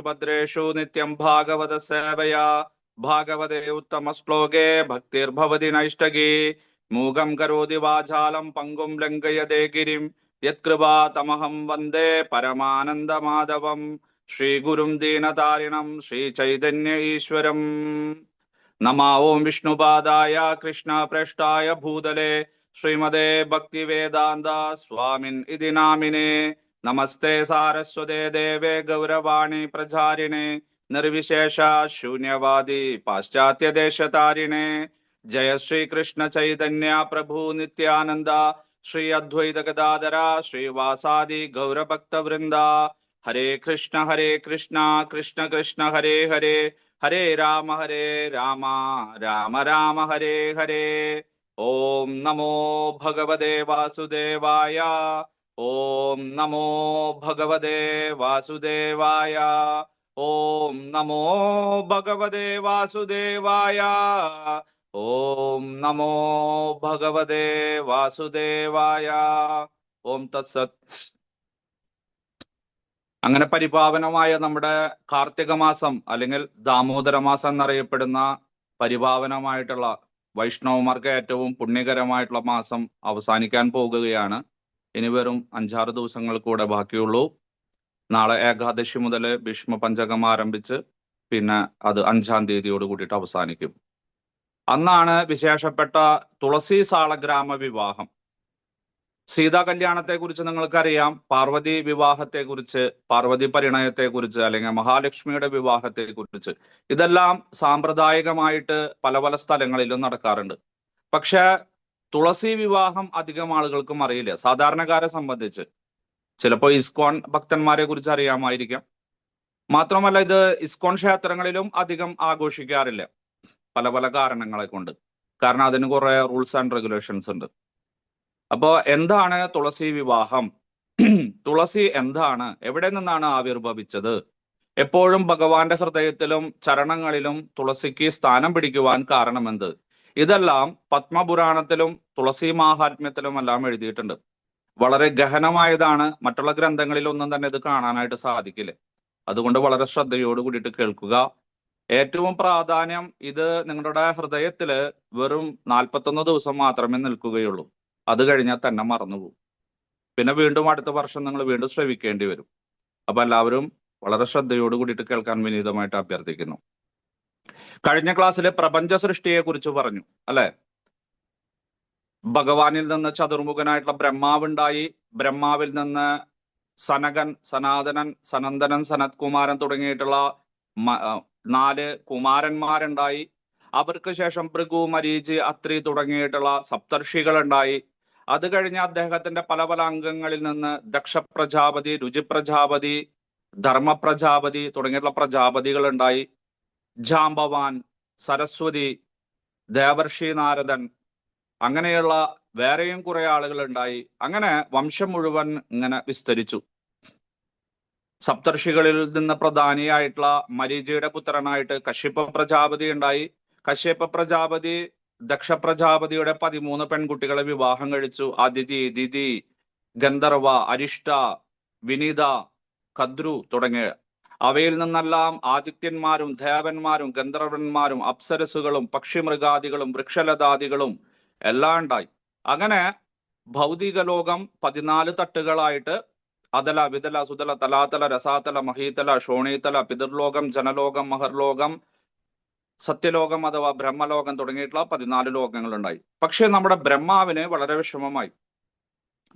ഭദ്രേഷു നിത്യം ഭാഗവത സേവയാ ഭാഗവതേ ഉത്തമ ശ്ലോകേ ഭക്തിർഭവതി നൈഷ്ടകേ മൂകം കരോതി വാചാലം പങ്കും ലംഘയതേ ഗിരിം യത്കൃപാതമഹം വന്ദേ പരമാനന്ദമാധവം ശ്രീഗുരും ദീനതാരിണം ശ്രീചൈതന്യ ഈശ്വരം. നമോ ഓം വിഷ്ണുപാദായ കൃഷ്ണപ്രേഷ്ഠായ ഭൂതലേ ശ്രീമതേ ഭക്തിവേദാന്ത സ്വാമിൻ ഇതി നാമിനേ. നമസ്തേ സാരസ്വതേ ദേവേ ഗൗരവാണി പ്രചാരിണേ നിർവിശേഷ ശൂന്യവാദി പാശ്ചാത്യദേശതാരിണേ. ജയ ശ്രീകൃഷ്ണ ചൈതന്യ പ്രഭു നിത്യാനന്ദ ശ്രീ അദ്വൈത ഗദാധര ശ്രീവാസാദി ഗൗരഭക്തവൃന്ദ. ഹരേ കൃഷ്ണ കൃഷ്ണ കൃഷ്ണ ഹരേ ഹരേ ഹരേ രാമ രാമ രാമ ഹരേ ഹരേ. ഓം നമോ ഭഗവതേ വാസുദേവായ. ഓം നമോ ഭഗവതേ വാസുദേവായ. ഓം നമോ ഭഗവതേ വാസുദേവായ. ഓം നമോ ഭഗവതേ വാസുദേവായ. ഓം തത്സത്. അങ്ങനെ പരിപാവനമായ നമ്മുടെ കാർത്തിക മാസം അല്ലെങ്കിൽ ദാമോദര മാസം എന്നറിയപ്പെടുന്ന പരിപാവനമായിട്ടുള്ള വൈഷ്ണവമാർക്ക് ഏറ്റവും പുണ്യകരമായിട്ടുള്ള മാസം അവസാനിക്കാൻ പോകുകയാണ്. ഇനി വെറും 5-6 ദിവസങ്ങൾ കൂടെ ബാക്കിയുള്ളൂ. നാളെ ഏകാദശി മുതൽ ഭീഷ്മ പഞ്ചകം ആരംഭിച്ച് പിന്നെ അത് 5-ാം തീയതിയോട് കൂടിയിട്ട് അവസാനിക്കും. അന്നാണ് വിശേഷപ്പെട്ട തുളസി സാളഗ്രാമ വിവാഹം. സീതാ കല്യാണത്തെ കുറിച്ച് നിങ്ങൾക്കറിയാം. പാർവതി വിവാഹത്തെ കുറിച്ച്, പാർവതി പരിണയത്തെ കുറിച്ച്, അല്ലെങ്കിൽ മഹാലക്ഷ്മിയുടെ വിവാഹത്തെ കുറിച്ച്, ഇതെല്ലാം സാമ്പ്രദായികമായിട്ട് പല പല സ്ഥലങ്ങളിലും നടക്കാറുണ്ട്. പക്ഷെ തുളസി വിവാഹം അധികം ആളുകൾക്കും അറിയില്ല. സാധാരണക്കാരെ സംബന്ധിച്ച് ചിലപ്പോൾ ഇസ്കോൺ ഭക്തന്മാരെ കുറിച്ച് അറിയാമായിരിക്കാം. മാത്രമല്ല ഇത് ഇസ്കോൺ ക്ഷേത്രങ്ങളിലും അധികം ആഘോഷിക്കാറില്ല പല പല കാരണങ്ങളെ കൊണ്ട്. കാരണം അതിന് കുറെ റൂൾസ് ആൻഡ് റെഗുലേഷൻസ് ഉണ്ട്. അപ്പോ എന്താണ് തുളസി വിവാഹം? തുളസി എന്താണ്? എവിടെ നിന്നാണ് ആവിർഭവിച്ചത്? എപ്പോഴും ഭഗവാന്റെ ഹൃദയത്തിലും ചരണങ്ങളിലും തുളസിക്ക് സ്ഥാനം പിടിക്കുവാൻ കാരണമെന്ത്? ഇതെല്ലാം പത്മപുരാണത്തിലും തുളസി മാഹാത്മ്യത്തിലും എല്ലാം എഴുതിയിട്ടുണ്ട്. വളരെ ഗഹനമായതാണ്. മറ്റുള്ള ഗ്രന്ഥങ്ങളിലൊന്നും തന്നെ ഇത് കാണാനായിട്ട് സാധിക്കില്ല. അതുകൊണ്ട് വളരെ ശ്രദ്ധയോട് കൂടിയിട്ട് കേൾക്കുക. ഏറ്റവും പ്രാധാന്യം ഇത് നിങ്ങളുടെ ഹൃദയത്തില് വെറും 41 ദിവസം മാത്രമേ നിൽക്കുകയുള്ളൂ. അത് കഴിഞ്ഞാൽ തന്നെ മറന്നുപോകും. പിന്നെ വീണ്ടും അടുത്ത വർഷം നിങ്ങൾ വീണ്ടും ശ്രവിക്കേണ്ടി വരും. അപ്പൊ എല്ലാവരും വളരെ ശ്രദ്ധയോട് കൂടിയിട്ട് കേൾക്കാൻ വിനീതമായിട്ട് അഭ്യർത്ഥിക്കുന്നു. കഴിഞ്ഞ ക്ലാസ്സിലെ പ്രപഞ്ച സൃഷ്ടിയെ കുറിച്ച് പറഞ്ഞു അല്ലെ? ഭഗവാനിൽ നിന്ന് ചതുർമുഖനായിട്ടുള്ള ബ്രഹ്മാവുണ്ടായി. ബ്രഹ്മാവിൽ നിന്ന് സനകൻ, സനാതനൻ, സനന്ദനൻ, സനത് കുമാരൻ തുടങ്ങിയിട്ടുള്ള 4 കുമാരന്മാരുണ്ടായി. അവർക്ക് ശേഷം ഭൃഗു, മരീചി, അത്രി തുടങ്ങിയിട്ടുള്ള സപ്തർഷികൾ ഉണ്ടായി. അത് കഴിഞ്ഞ് അദ്ദേഹത്തിന്റെ പല പല അംഗങ്ങളിൽ നിന്ന് ദക്ഷ പ്രജാപതി, രുചി പ്രജാപതി, ധർമ്മ പ്രജാപതി തുടങ്ങിയിട്ടുള്ള പ്രജാപതികൾ ഉണ്ടായി. ജാംബവാൻ, സരസ്വതി, ദേവർഷി നാരദൻ, അങ്ങനെയുള്ള വേറെയും കുറെ ആളുകൾ ഉണ്ടായി. അങ്ങനെ വംശം മുഴുവൻ ഇങ്ങനെ വിസ്തരിച്ചു. സപ്തർഷികളിൽ നിന്ന് പ്രധാനിയായിട്ടുള്ള മരീചിയുടെ പുത്രനായിട്ട് കശ്യപ പ്രജാപതി ഉണ്ടായി. കശ്യപ പ്രജാപതി ദക്ഷ പ്രജാപതിയുടെ 13 പെൺകുട്ടികളെ വിവാഹം കഴിച്ചു. അതിഥി, ദിതി, ഗന്ധർവ, അരിഷ്ട, വിനീത, കദ്രു തുടങ്ങിയ അവയിൽ നിന്നെല്ലാം ആദിത്യന്മാരും ദേവന്മാരും ഗന്ധർവന്മാരും അപ്സരസുകളും പക്ഷിമൃഗാദികളും വൃക്ഷലതാദികളും എല്ലാം ഉണ്ടായി. അങ്ങനെ ഭൗതിക ലോകം 14 തട്ടുകളായിട്ട് അതല, വിതല, സുതല, തലാതല, രസാതല, മഹീതല, ഷോണീതല, പിതൃലോകം, ജനലോകം, മഹർലോകം, സത്യലോകം അഥവാ ബ്രഹ്മലോകം തുടങ്ങിയിട്ടുള്ള 14 ലോകങ്ങൾ ഉണ്ടായി. പക്ഷെ നമ്മുടെ ബ്രഹ്മാവിന് വളരെ വിഷമമായി.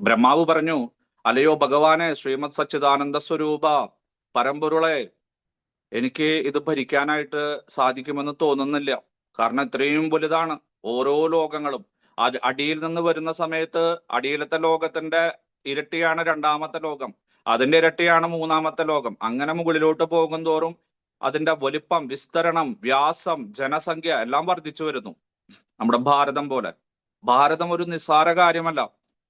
ബ്രഹ്മാവ് പറഞ്ഞു, അല്ലയോ ഭഗവാനെ, ശ്രീമത് സച്ചിദാനന്ദ സ്വരൂപ പരമ്പൊരുളെ, എനിക്ക് ഇത് ഭരിക്കാനായിട്ട് സാധിക്കുമെന്ന് തോന്നുന്നില്ല. കാരണം ഇത്രയും വലുതാണ് ഓരോ ലോകങ്ങളും. അടിയിൽ നിന്ന് വരുന്ന സമയത്ത് അടിയിലത്തെ ലോകത്തിന്റെ ഇരട്ടിയാണ് 2ാമത്തെ ലോകം, അതിന്റെ ഇരട്ടിയാണ് 3ാമത്തെ ലോകം. അങ്ങനെ മുകളിലോട്ട് പോകും തോറും അതിന്റെ വലിപ്പം, വിസ്തരണം, വ്യാസം, ജനസംഖ്യ എല്ലാം വർദ്ധിച്ചു വരുന്നു. നമ്മുടെ ഭാരതം പോലെ. ഭാരതം ഒരു നിസ്സാര കാര്യമല്ല.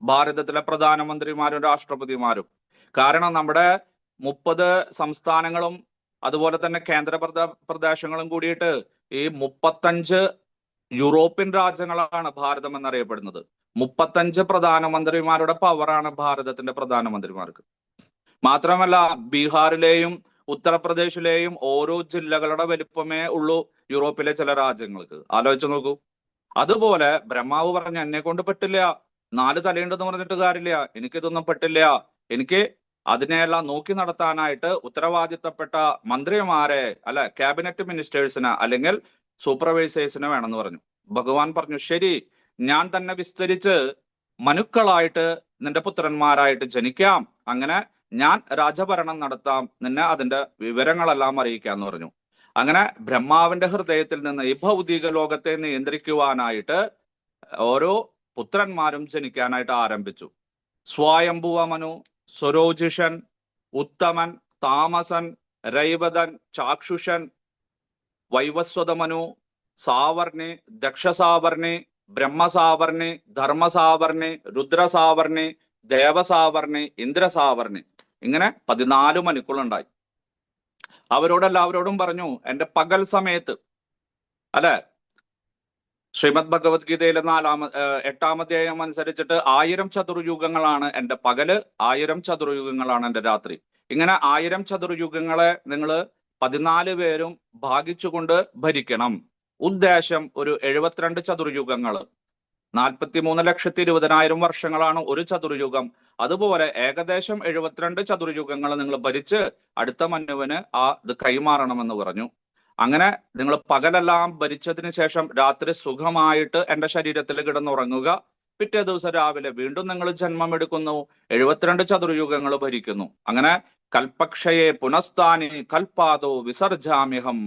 ഭാരതത്തിലെ പ്രധാനമന്ത്രിമാരും രാഷ്ട്രപതിമാരും. കാരണം നമ്മുടെ 30 സംസ്ഥാനങ്ങളും അതുപോലെ തന്നെ കേന്ദ്ര പ്രദേശങ്ങളും കൂടിയിട്ട് ഈ 35 യൂറോപ്യൻ രാജ്യങ്ങളാണ് ഭാരതം എന്നറിയപ്പെടുന്നത്. 35 പ്രധാനമന്ത്രിമാരുടെ പവറാണ് ഭാരതത്തിന്റെ പ്രധാനമന്ത്രിമാർക്ക്. മാത്രമല്ല ബീഹാറിലെയും ഉത്തർപ്രദേശിലെയും ഓരോ ജില്ലകളുടെ വലിപ്പമേ ഉള്ളൂ യൂറോപ്പിലെ ചില രാജ്യങ്ങൾക്ക്. ആലോചിച്ച് നോക്കൂ. അതുപോലെ ബ്രഹ്മാവ് പറഞ്ഞ എന്നെ കൊണ്ട് പറ്റില്ല, 4 തലയുണ്ടെന്ന് പറഞ്ഞിട്ട് കാര്യമില്ല, എനിക്കിതൊന്നും പറ്റില്ല, എനിക്ക് അതിനെല്ലാം നോക്കി നടത്താനായിട്ട് ഉത്തരവാദിത്തപ്പെട്ട മന്ത്രിമാരെ അല്ല ക്യാബിനറ്റ് മിനിസ്റ്റേഴ്സിന് അല്ലെങ്കിൽ സൂപ്പർവൈസേഴ്സിന് വേണമെന്ന് പറഞ്ഞു. ഭഗവാൻ പറഞ്ഞു, ശരി, ഞാൻ തന്നെ വിസ്തരിച്ച് മനുക്കളായിട്ട് നിന്റെ പുത്രന്മാരായിട്ട് ജനിക്കാം, അങ്ങനെ ഞാൻ രാജഭരണം നടത്താം, നിന്നെ അതിന്റെ വിവരങ്ങളെല്ലാം അറിയിക്കാന്ന് പറഞ്ഞു. അങ്ങനെ ബ്രഹ്മാവിന്റെ ഹൃദയത്തിൽ നിന്ന് ഈ ഭൗതിക ലോകത്തെ നിയന്ത്രിക്കുവാനായിട്ട് ഓരോ പുത്രന്മാരും ജനിക്കാനായിട്ട് ആരംഭിച്ചു. സ്വയംഭുവ മനു, സ്വരോജിഷൻ, ഉത്തമൻ, താമസൻ, രൈവതൻ, ചാക്ഷുഷൻ, വൈവസ്വതമനു, സാവർണി, ദക്ഷസാവർണി, ബ്രഹ്മസാവർണി, ധർമ്മസാവർണി, രുദ്രസാവർണി, ദേവസാവർണി, ഇന്ദ്രസാവർണി, ഇങ്ങനെ 14 മനുക്കളുണ്ടായി. അവരോടെല്ലാവരോടും പറഞ്ഞു, എന്റെ പകൽ സമയത്ത് അല്ലെ, ശ്രീമദ് ഭഗവത്ഗീതയിലെ 8-ാം അധ്യായം അനുസരിച്ചിട്ട് 1000 ചതുർയുഗങ്ങളാണ് എന്റെ പകല്, 1000 ചതുർയുഗങ്ങളാണ് എന്റെ രാത്രി. ഇങ്ങനെ 1000 ചതുർയുഗങ്ങളെ നിങ്ങൾ 14 പേരും ഭാഗിച്ചുകൊണ്ട് ഭരിക്കണം. ഉദ്ദേശം ഒരു 72 ചതുർയുഗങ്ങള്, 43,20,000 വർഷങ്ങളാണ് ഒരു ചതുർയുഗം. അതുപോലെ ഏകദേശം 72 ചതുർയുഗങ്ങൾ നിങ്ങൾ ഭരിച്ച് അടുത്ത മനുവിന് ഇത് കൈമാറണമെന്ന് പറഞ്ഞു. അങ്ങനെ നിങ്ങൾ പകലെല്ലാം ഭരിച്ചതിന് ശേഷം രാത്രി സുഖമായിട്ട് എന്റെ ശരീരത്തിൽ കിടന്നുറങ്ങുക. പിറ്റേ ദിവസം രാവിലെ വീണ്ടും നിങ്ങൾ ജന്മമെടുക്കുന്നു, 72 ചതുർയുഗങ്ങൾ ഭരിക്കുന്നു. അങ്ങനെ കൽപക്ഷയെ പുനഃസ്ഥാനി കൽപാദോ വിസർജാമ്യഹം,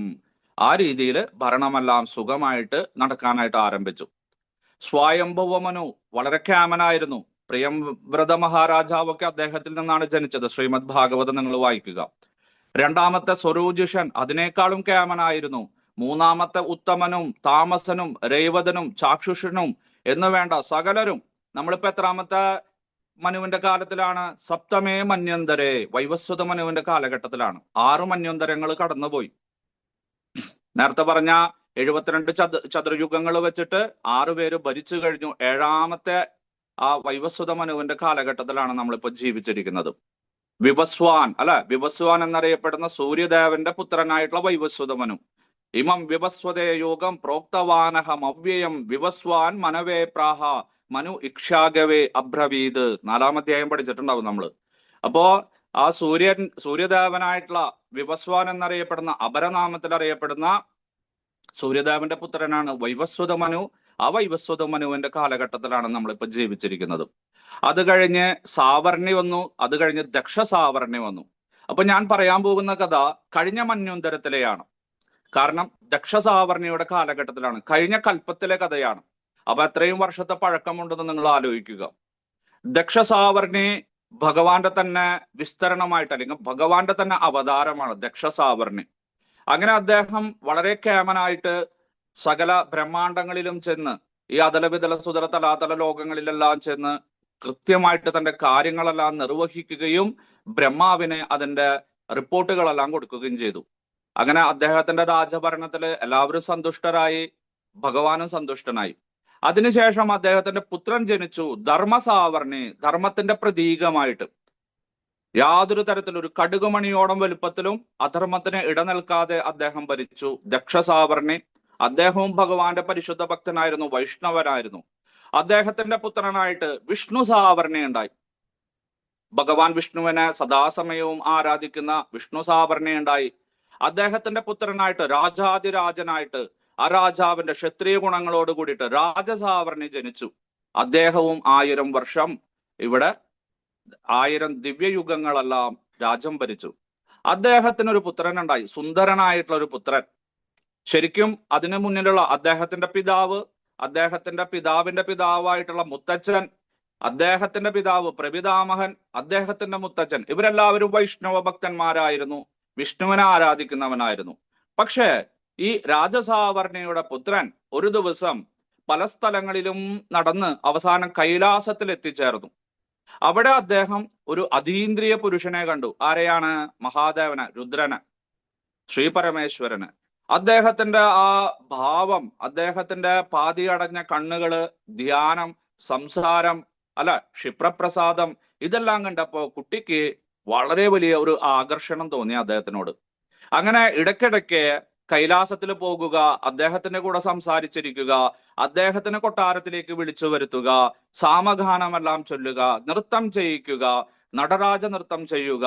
ആ രീതിയിൽ ഭരണമെല്ലാം സുഖമായിട്ട് നടക്കാനായിട്ട് ആരംഭിച്ചു. സ്വയംഭുവമനു വളരെ ക്യാമനായിരുന്നു. പ്രിയംവ്രത മഹാരാജാവൊക്കെ അദ്ദേഹത്തിൽ നിന്നാണ് ജനിച്ചത്. ശ്രീമദ് ഭാഗവതം നിങ്ങൾ വായിക്കുക. രണ്ടാമത്തെ സ്വരോജിഷൻ അതിനേക്കാളും ക്യാമനായിരുന്നു. മൂന്നാമത്തെ ഉത്തമനും, താമസനും, രൈവതനും, ചാക്ഷുഷനും എന്ന് വേണ്ട സകലരും. നമ്മളിപ്പോ എത്രാമത്തെ മനുവിന്റെ കാലത്തിലാണ്? സപ്തമേ മന്യന്തരേ, വൈവസ്വത മനുവിന്റെ കാലഘട്ടത്തിലാണ്. 6 മന്യന്തരങ്ങൾ കടന്നുപോയി. നേരത്തെ പറഞ്ഞ 72 ചതുർയുഗങ്ങൾ വെച്ചിട്ട് 6 പേര് ഭരിച്ചു കഴിഞ്ഞു. 7-ാമത്തെ ആ വൈവസ്വത മനുവിന്റെ കാലഘട്ടത്തിലാണ് നമ്മളിപ്പോ ജീവിച്ചിരിക്കുന്നത്. വിവസ്വാൻ അല്ലെ, വിവസ്വാൻ എന്നറിയപ്പെടുന്ന സൂര്യദേവന്റെ പുത്രനായിട്ടുള്ള വൈവസ്വത മനു. ഇമം വിവസ്വതേ യോഗം പ്രോക്തവാനഹം അവ്യയം വിവസ്വാൻ മനവേ പ്രാഹ മനു ഇക്ഷാഗവേ അബ്രവീത്. 4-ാം അധ്യായം പഠിച്ചിട്ടുണ്ടാവും നമ്മള്. അപ്പോ ആ സൂര്യദേവനായിട്ടുള്ള വിവസ്വാൻ എന്നറിയപ്പെടുന്ന അപരനാമത്തിൽ അറിയപ്പെടുന്ന സൂര്യദേവന്റെ പുത്രനാണ് വൈവസ്വത മനു. ആ വൈവസ്വത മനുവിന്റെ കാലഘട്ടത്തിലാണ് നമ്മളിപ്പോ ജീവിച്ചിരിക്കുന്നത്. അത് കഴിഞ്ഞ് സാവർണി വന്നു, അത് കഴിഞ്ഞ് ദക്ഷസാവർണി വന്നു. അപ്പൊ ഞാൻ പറയാൻ പോകുന്ന കഥ കഴിഞ്ഞ മന്വന്തരത്തിലെയാണ്. കാരണം ദക്ഷസാവർണിയുടെ കാലഘട്ടത്തിലാണ്, കഴിഞ്ഞ കൽപ്പത്തിലെ കഥയാണ്. അപ്പൊ എത്രയും വർഷത്തെ പഴക്കമുണ്ടെന്ന് നിങ്ങൾ ആലോചിക്കുക. ദക്ഷസാവർണി ഭഗവാന്റെ തന്നെ വിസ്തരണമായിട്ട് അല്ലെങ്കിൽ ഭഗവാന്റെ തന്നെ അവതാരമാണ് ദക്ഷസാവർണി. അങ്ങനെ അദ്ദേഹം വളരെ കേമനായിട്ട് സകല ബ്രഹ്മാണ്ടങ്ങളിലും ചെന്ന് ഈ അതലവിതല സുതല തലാതല ലോകങ്ങളിലെല്ലാം ചെന്ന് കൃത്യമായിട്ട് തന്റെ കാര്യങ്ങളെല്ലാം നിർവഹിക്കുകയും ബ്രഹ്മാവിന് അതിന്റെ റിപ്പോർട്ടുകളെല്ലാം കൊടുക്കുകയും ചെയ്തു. അങ്ങനെ അദ്ദേഹത്തിന്റെ രാജഭരണത്തില് എല്ലാവരും സന്തുഷ്ടരായി, ഭഗവാനും സന്തുഷ്ടനായി. അതിനുശേഷം അദ്ദേഹത്തിന്റെ പുത്രൻ ജനിച്ചു, ധർമ്മസാവർണി, ധർമ്മത്തിന്റെ പ്രതീകമായിട്ട്. യാതൊരു തരത്തിലൊരു കടുകുമണിയോളം വലുപ്പത്തിലും അധർമ്മത്തിന് ഇടനിൽക്കാതെ അദ്ദേഹം ഭരിച്ചു. ദക്ഷസാവർണി അദ്ദേഹവും ഭഗവാന്റെ പരിശുദ്ധ ഭക്തനായിരുന്നു, വൈഷ്ണവനായിരുന്നു. അദ്ദേഹത്തിന്റെ പുത്രനായിട്ട് വിഷ്ണു സാവർണി ഉണ്ടായി. ഭഗവാൻ വിഷ്ണുവിനെ സദാസമയവും ആരാധിക്കുന്ന വിഷ്ണു സാവർണി ഉണ്ടായി. അദ്ദേഹത്തിന്റെ പുത്രനായിട്ട് രാജാതിരാജനായിട്ട് ആ രാജാവിന്റെ ക്ഷത്രിയ ഗുണങ്ങളോട് കൂടിയിട്ട് രാജസാവർണി ജനിച്ചു. അദ്ദേഹവും 1000 വർഷം ഇവിടെ 1000 ദിവ്യയുഗങ്ങളെല്ലാം രാജ്യം ഭരിച്ചു. അദ്ദേഹത്തിനൊരു പുത്രനുണ്ടായി, സുന്ദരനായിട്ടുള്ള ഒരു പുത്രൻ. ശരിക്കും അതിനു മുന്നിലുള്ള അദ്ദേഹത്തിന്റെ പിതാവ്, അദ്ദേഹത്തിന്റെ പിതാവിന്റെ പിതാവായിട്ടുള്ള മുത്തച്ഛൻ, അദ്ദേഹത്തിന്റെ പിതാവ് പ്രപിതാമഹൻ, അദ്ദേഹത്തിന്റെ മുത്തച്ഛൻ, ഇവരെല്ലാവരും വൈഷ്ണവ ഭക്തന്മാരായിരുന്നു, വിഷ്ണുവിനെ ആരാധിക്കുന്നവനായിരുന്നു. പക്ഷേ ഈ രാജസാവർണിയുടെ പുത്രൻ ഒരു ദിവസം പല സ്ഥലങ്ങളിലും നടന്ന് അവസാനം കൈലാസത്തിൽ എത്തിച്ചേർന്നു. അവിടെ അദ്ദേഹം ഒരു അതീന്ദ്രിയ പുരുഷനെ കണ്ടു. ആരെയാണ്? മഹാദേവന്, രുദ്രന്, ശ്രീ പരമേശ്വരന്. അദ്ദേഹത്തിന്റെ ആ ഭാവം, അദ്ദേഹത്തിന്റെ പാതിയടഞ്ഞ കണ്ണുകള്, ധ്യാനം, സംസാരം, അല്ല ക്ഷിപ്രപ്രസാദം, ഇതെല്ലാം കണ്ടപ്പോ കുട്ടിക്ക് വളരെ വലിയ ഒരു ആകർഷണം തോന്നി അദ്ദേഹത്തിനോട്. അങ്ങനെ ഇടയ്ക്കിടയ്ക്ക് കൈലാസത്തിൽ പോകുക, അദ്ദേഹത്തിന്റെ കൂടെ സംസാരിച്ചിരിക്കുക, അദ്ദേഹത്തിന് കൊട്ടാരത്തിലേക്ക് വിളിച്ചു വരുത്തുക, സാമഗാനമെല്ലാം ചൊല്ലുക, നൃത്തം ചെയ്യിക്കുക, നടരാജ നൃത്തം ചെയ്യുക,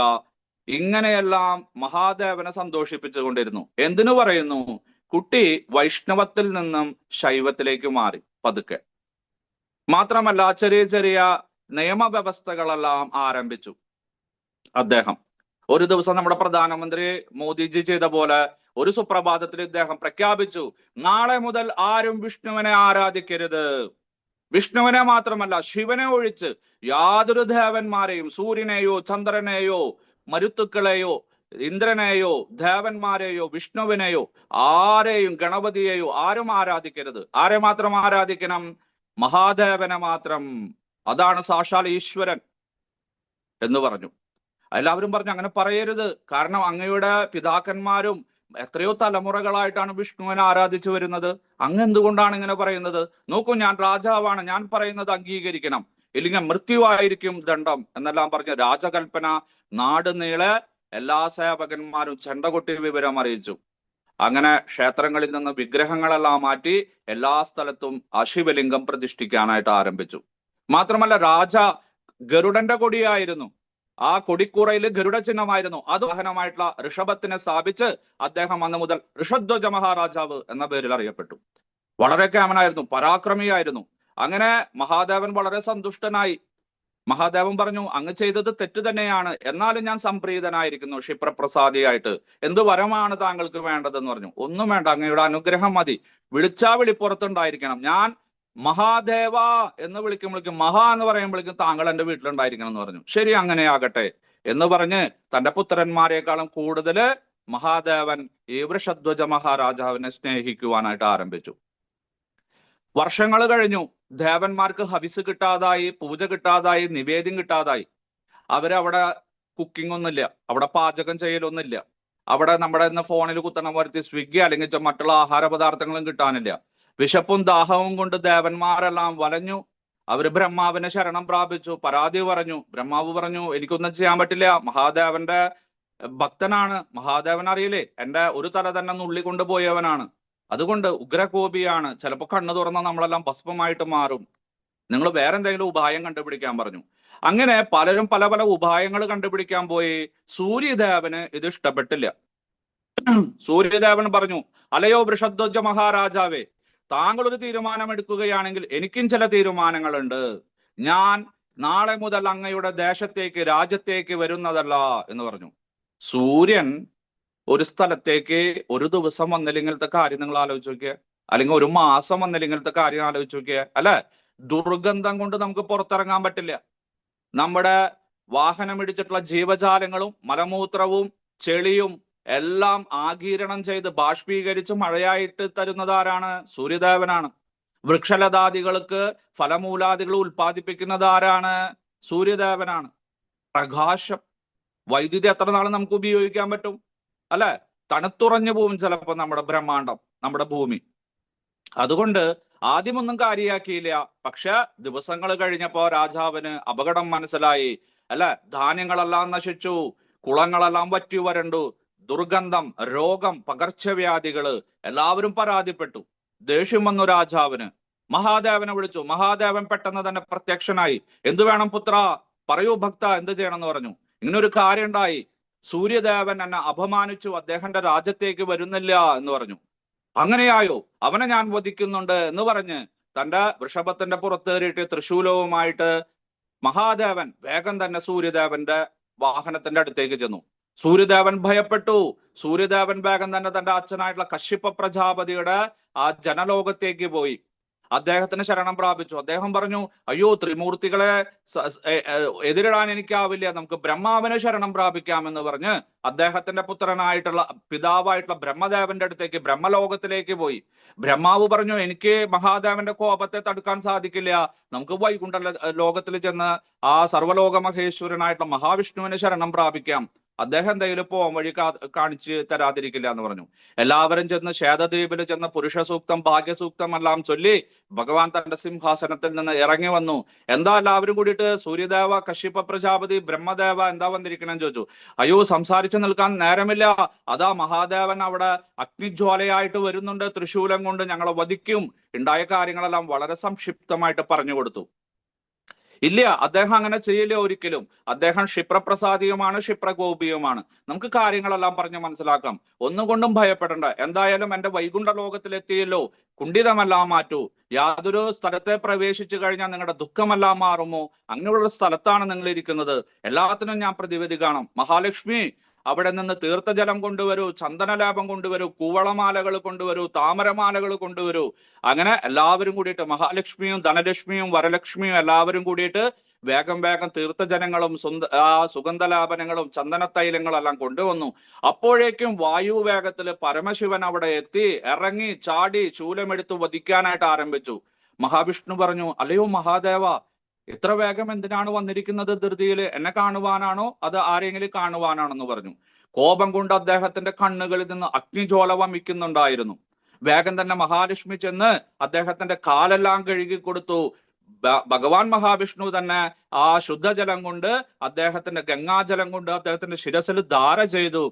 ഇങ്ങനെയെല്ലാം മഹാദേവനെ സന്തോഷിപ്പിച്ചുകൊണ്ടിരുന്നു. എന്തിനു പറയുന്നു? കുട്ടി വൈഷ്ണവത്തിൽ നിന്നും ശൈവത്തിലേക്ക് മാറി പതുക്കെ. മാത്രമല്ല ചെറിയ ചെറിയ നിയമവ്യവസ്ഥകളെല്ലാം ആരംഭിച്ചു അദ്ദേഹം. ഒരു ദിവസം നമ്മുടെ പ്രധാനമന്ത്രി മോദിജി ചെയ്ത പോലെ ഒരു സുപ്രഭാതത്തിൽ ഇദ്ദേഹം പ്രഖ്യാപിച്ചു, നാളെ മുതൽ ആരും വിഷ്ണുവിനെ ആരാധിക്കരുത്. വിഷ്ണുവിനെ മാത്രമല്ല, ശിവനെ ഒഴിച്ച് യാതൊരു ദേവന്മാരെയും, സൂര്യനെയോ ചന്ദ്രനെയോ മരുത്തുക്കളെയോ ഇന്ദ്രനെയോ ദേവന്മാരെയോ വിഷ്ണുവിനെയോ ആരെയും ഗണപതിയെയോ ആരും ആരാധിക്കരുത്. ആരെ മാത്രം ആരാധിക്കണം? മഹാദേവനെ മാത്രം. അതാണ് സാക്ഷാൽ ഈശ്വരൻ എന്ന് പറഞ്ഞു. എല്ലാവരും പറഞ്ഞു അങ്ങനെ പറയരുത്, കാരണം അങ്ങയുടെ പിതാക്കന്മാരും എത്രയോ തലമുറകളായിട്ടാണ് വിഷ്ണുവിനെ ആരാധിച്ചു വരുന്നത്. അങ്ങ് എന്തുകൊണ്ടാണ് ഇങ്ങനെ പറയുന്നത്? നോക്കൂ, ഞാൻ രാജാവാണ്, ഞാൻ പറയുന്നത് അംഗീകരിക്കണം, ഇല്ലെങ്കിൽ മൃത്യുവായിരിക്കും ദണ്ഡം എന്നെല്ലാം പറഞ്ഞ് രാജകൽപ്പന നാട് നീളെ എല്ലാ സേവകന്മാരും ചെണ്ടകൊട്ടി വിവരം അറിയിച്ചു. അങ്ങനെ ക്ഷേത്രങ്ങളിൽ നിന്ന് വിഗ്രഹങ്ങളെല്ലാം മാറ്റി എല്ലാ സ്ഥലത്തും ശിവലിംഗം പ്രതിഷ്ഠിക്കാനായിട്ട് ആരംഭിച്ചു. മാത്രമല്ല രാജ ഗരുഡന്റെ കൊടിയായിരുന്നു, ആ കൊടിക്കൂറയിൽ ഗരുഡ ചിഹ്നമായിരുന്നു. അത് വാഹനമായിട്ടുള്ള ഋഷഭത്തിനെ സ്ഥാപിച്ച് അദ്ദേഹം അന്ന് മുതൽ ഋഷധ്വജ മഹാരാജാവ് എന്ന പേരിൽ അറിയപ്പെട്ടു. വളരെ കേമനായിരുന്നു, പരാക്രമിയായിരുന്നു. അങ്ങനെ മഹാദേവൻ വളരെ സന്തുഷ്ടനായി. മഹാദേവൻ പറഞ്ഞു, അങ്ങ് ചെയ്തത് തെറ്റ് തന്നെയാണ്, എന്നാലും ഞാൻ സംപ്രീതനായിരിക്കുന്നു ക്ഷിപ്രപ്രസാദിയായിട്ട്. എന്ത് വരമാണ് താങ്കൾക്ക് വേണ്ടതെന്ന് പറഞ്ഞു. ഒന്നും വേണ്ട, അങ്ങയുടെ അനുഗ്രഹം മതി. വിളിച്ചാ വിളിപ്പുറത്തുണ്ടായിരിക്കണം. ഞാൻ മഹാദേവ എന്ന് വിളിക്കുമ്പോഴേക്കും, മഹാ എന്ന് പറയുമ്പോഴേക്കും താങ്കൾ എന്റെ വീട്ടിലുണ്ടായിരിക്കണം എന്ന് പറഞ്ഞു. ശരി, അങ്ങനെയാകട്ടെ എന്ന് പറഞ്ഞ് തന്റെ പുത്രന്മാരെക്കാളും കൂടുതൽ മഹാദേവൻ ഈ വൃഷധ്വജ മഹാരാജാവിനെ സ്നേഹിക്കുവാനായിട്ട് ആരംഭിച്ചു. വർഷങ്ങൾ കഴിഞ്ഞു. ദേവന്മാർക്ക് ഹവിസ് കിട്ടാതായി, പൂജ കിട്ടാതായി, നിവേദ്യം കിട്ടാതായി. അവരവിടെ കുക്കിംഗ് ഒന്നുമില്ല, അവിടെ പാചകം ചെയ്യലൊന്നുമില്ല, അവിടെ നമ്മുടെ ഇന്ന് ഫോണിൽ കുത്തണം വരുത്തി സ്വിഗ്ഗി അല്ലെങ്കിൽ മറ്റുള്ള ആഹാര പദാർത്ഥങ്ങളും കിട്ടാനില്ല. വിശപ്പും ദാഹവും കൊണ്ട് ദേവന്മാരെല്ലാം വലഞ്ഞു. അവര് ബ്രഹ്മാവിനെ ശരണം പ്രാപിച്ചു, പരാതി പറഞ്ഞു. ബ്രഹ്മാവ് പറഞ്ഞു, എനിക്കൊന്നും ചെയ്യാൻ പറ്റില്ല, മഹാദേവന്റെ ഭക്തനാണ്, മഹാദേവൻ അറിയില്ലേ, എന്റെ ഒരു തല തന്നെ നുള്ളിക്കൊണ്ടു പോയവനാണ്, അതുകൊണ്ട് ഉഗ്രകോപിയാണ്, ചിലപ്പോൾ കണ്ണു തുറന്ന നമ്മളെല്ലാം ഭസ്മമായിട്ട് മാറും, നിങ്ങൾ വേറെ എന്തെങ്കിലും ഉപായം കണ്ടുപിടിക്കാൻ പറഞ്ഞു. അങ്ങനെ പലരും പല പല ഉപായങ്ങൾ കണ്ടുപിടിക്കാൻ പോയി. സൂര്യദേവന് ഇത് ഇഷ്ടപ്പെട്ടില്ല. സൂര്യദേവൻ പറഞ്ഞു, അലയോ വൃഷധ്വജ മഹാരാജാവേ, താങ്കൾ ഒരു തീരുമാനം എടുക്കുകയാണെങ്കിൽ എനിക്കും ചില തീരുമാനങ്ങളുണ്ട്. ഞാൻ നാളെ മുതൽ അങ്ങയുടെ ദേശത്തേക്ക്, രാജ്യത്തേക്ക് വരുന്നതല്ല എന്ന് പറഞ്ഞു. സൂര്യൻ ഒരു സ്ഥലത്തേക്ക് ഒരു ദിവസം വന്നില്ലെങ്കിലത്തെ കാര്യം നിങ്ങൾ ആലോചിച്ച് നോക്കിയ, അല്ലെങ്കിൽ ഒരു മാസം വന്നില്ലെങ്കിലത്തെ കാര്യം ആലോചിച്ച് നോക്കിയ, അല്ലെ? ദുർഗന്ധം കൊണ്ട് നമുക്ക് പുറത്തിറങ്ങാൻ പറ്റില്ല. നമ്മുടെ വാഹനം ഇടിച്ചിട്ടുള്ള ജീവജാലങ്ങളും മലമൂത്രവും ചെളിയും എല്ലാം ആഗിരണം ചെയ്ത് ബാഷ്പീകരിച്ച് മഴയായിട്ട് തരുന്നത് ആരാണ്? സൂര്യദേവനാണ്. വൃക്ഷലതാദികൾക്ക് ഫലമൂലാദികൾ ഉൽപ്പാദിപ്പിക്കുന്നത് ആരാണ്? സൂര്യദേവനാണ്. പ്രകാശം, വൈദ്യുതി എത്ര നാൾ നമുക്ക് ഉപയോഗിക്കാൻ പറ്റും, അല്ലെ? തണുത്തുറഞ്ഞു പോവും ചിലപ്പോൾ നമ്മുടെ ബ്രഹ്മാണ്ടം, നമ്മുടെ ഭൂമി. അതുകൊണ്ട് ആദ്യമൊന്നും കാര്യമാക്കിയില്ല. പക്ഷെ ദിവസങ്ങൾ കഴിഞ്ഞപ്പോ രാജാവിന് അപകടം മനസ്സിലായി, അല്ലെ? ധാന്യങ്ങളെല്ലാം നശിച്ചു, കുളങ്ങളെല്ലാം വറ്റി വരണ്ടു, ദുർഗന്ധം, രോഗം, പകർച്ചവ്യാധികള്, എല്ലാവരും പരാതിപ്പെട്ടു. ദേഷ്യം വന്നു രാജാവിന്. മഹാദേവനെ വിളിച്ചു. മഹാദേവൻ പെട്ടെന്ന് തന്നെ പ്രത്യക്ഷനായി. എന്തു വേണം പുത്ര, പറയൂ ഭക്ത, എന്ത് ചെയ്യണം എന്ന് പറഞ്ഞു. ഇങ്ങനൊരു കാര്യം ഉണ്ടായി, സൂര്യദേവൻ എന്നെ അപമാനിച്ചു, അദ്ദേഹന്റെ രാജ്യത്തേക്ക് വരുന്നില്ല എന്ന് പറഞ്ഞു. അങ്ങനെയായോ? അവനെ ഞാൻ വധിക്കുന്നുണ്ട് എന്ന് പറഞ്ഞ് തന്റെ വൃഷഭത്തിന്റെ പുറത്തേറിയിട്ട് തൃശൂലവുമായിട്ട് മഹാദേവൻ വേഗം തന്നെ സൂര്യദേവന്റെ വാഹനത്തിന്റെ അടുത്തേക്ക് ചെന്നു. സൂര്യദേവൻ ഭയപ്പെട്ടു. സൂര്യദേവൻ വേഗം തന്നെ തന്റെ അച്ഛനായിട്ടുള്ള കശ്യപ പ്രജാപതിയുടെ ആ ജനലോകത്തേക്ക് പോയി. അദ്ദേഹത്തിന് ശരണം പ്രാപിച്ചു. അദ്ദേഹം പറഞ്ഞു, അയ്യോ, ത്രിമൂർത്തികളെ എതിരിടാൻ എനിക്കാവില്ല, നമുക്ക് ബ്രഹ്മാവിനെ ശരണം പ്രാപിക്കാമെന്ന് പറഞ്ഞ് അദ്ദേഹത്തിന്റെ പുത്രനായിട്ടുള്ള പിതാവായിട്ടുള്ള ബ്രഹ്മദേവന്റെ അടുത്തേക്ക്, ബ്രഹ്മലോകത്തിലേക്ക് പോയി. ബ്രഹ്മാവ് പറഞ്ഞു, എനിക്ക് മഹാദേവന്റെ കോപത്തെ തടുക്കാൻ സാധിക്കില്ല, നമുക്ക് വൈകുണ്ഠ ലോകത്തിൽ ചെന്ന് ആ സർവലോക മഹേശ്വരനായിട്ടുള്ള മഹാവിഷ്ണുവിനെ ശരണം പ്രാപിക്കാം. അദ്ദേഹം എന്തെങ്കിലും പോകാൻ വഴി കാണിച്ച് തരാതിരിക്കില്ല എന്ന് പറഞ്ഞു. എല്ലാവരും ചെന്ന് ശേതദ്വീപിൽ ചെന്ന് പുരുഷ സൂക്തം ഭാഗ്യസൂക്തം എല്ലാം ചൊല്ലി ഭഗവാൻ തന്റെ സിംഹാസനത്തിൽ നിന്ന് ഇറങ്ങി വന്നു. എന്താ എല്ലാവരും കൂടിയിട്ട് സൂര്യദേവ, കശ്യപ പ്രജാപതി, ബ്രഹ്മദേവ എന്താ വന്നിരിക്കണം ചോദിച്ചു. അയ്യോ, സംസാരിച്ചു നിൽക്കാൻ നേരമില്ല, അതാ മഹാദേവൻ അവിടെ അഗ്നിജ്വാലയായിട്ട് വരുന്നുണ്ട്, തൃശൂലം കൊണ്ട് ഞങ്ങളെ വധിക്കും. ഉണ്ടായ കാര്യങ്ങളെല്ലാം വളരെ സംക്ഷിപ്തമായിട്ട് പറഞ്ഞു കൊടുത്തു. ഇല്ല, അദ്ദേഹം അങ്ങനെ ചെയ്യില്ല ഒരിക്കലും. അദ്ദേഹം ക്ഷിപ്രപ്രസാദിയുമാണ്, ക്ഷിപ്രഗോപിയുമാണ്. നമുക്ക് കാര്യങ്ങളെല്ലാം പറഞ്ഞ് മനസ്സിലാക്കാം. ഒന്നുകൊണ്ടും ഭയപ്പെടണ്ട. എന്തായാലും എന്റെ വൈകുണ്ഠ ലോകത്തിലെത്തിയല്ലോ, കുണ്ഠിതമെല്ലാം മാറ്റൂ. യാതൊരു സ്ഥലത്തെ പ്രവേശിച്ചു കഴിഞ്ഞാൽ നിങ്ങളുടെ ദുഃഖമെല്ലാം മാറുമോ? അങ്ങനെയുള്ള സ്ഥലത്താണ് നിങ്ങൾ ഇരിക്കുന്നത്. എല്ലാത്തിനും ഞാൻ പ്രതിവിധി കാണാം. മഹാലക്ഷ്മി, അവിടെ നിന്ന് തീർത്ഥജലം കൊണ്ടുവരൂ, ചന്ദനലാഭം കൊണ്ടുവരൂ, കൂവളമാലകൾ കൊണ്ടുവരൂ, താമരമാലകൾ കൊണ്ടുവരൂ. അങ്ങനെ എല്ലാവരും കൂടിയിട്ട്, മഹാലക്ഷ്മിയും ധനലക്ഷ്മിയും വരലക്ഷ്മിയും എല്ലാവരും കൂടിയിട്ട് വേഗം വേഗം തീർത്ഥജനങ്ങളും സുഗന്ധലാപനങ്ങളും ചന്ദനത്തൈലങ്ങളും എല്ലാം കൊണ്ടുവന്നു. അപ്പോഴേക്കും വായു വേഗത്തില് പരമശിവൻ അവിടെ എത്തി, ഇറങ്ങി, ചാടി ശൂലമെടുത്ത് വധിക്കാനായിട്ട് ആരംഭിച്ചു. മഹാവിഷ്ണു പറഞ്ഞു, അല്ലയോ മഹാദേവ, ഇത്ര വേഗം എന്തിനാണ് വന്നിരിക്കുന്നത് ധൃതിയില്? എന്നെ കാണുവാനാണോ അത് ആരെങ്കിലും കാണുവാനാണെന്ന് പറഞ്ഞു. കോപം കൊണ്ട് അദ്ദേഹത്തിന്റെ കണ്ണുകളിൽ നിന്ന് അഗ്നിജ്വാല വമിക്കുന്നുണ്ടായിരുന്നു. വേഗം തന്നെ മഹാലക്ഷ്മി ചെന്ന് അദ്ദേഹത്തിന്റെ കാലെല്ലാം കഴുകി കൊടുത്തു. ഭഗവാൻ മഹാവിഷ്ണു തന്നെ ആ ശുദ്ധജലം കൊണ്ട്, അദ്ദേഹത്തിന്റെ ഗംഗാജലം കൊണ്ട് അദ്ദേഹത്തിന്റെ ശിരസിൽ ധാര ചെയ്തു.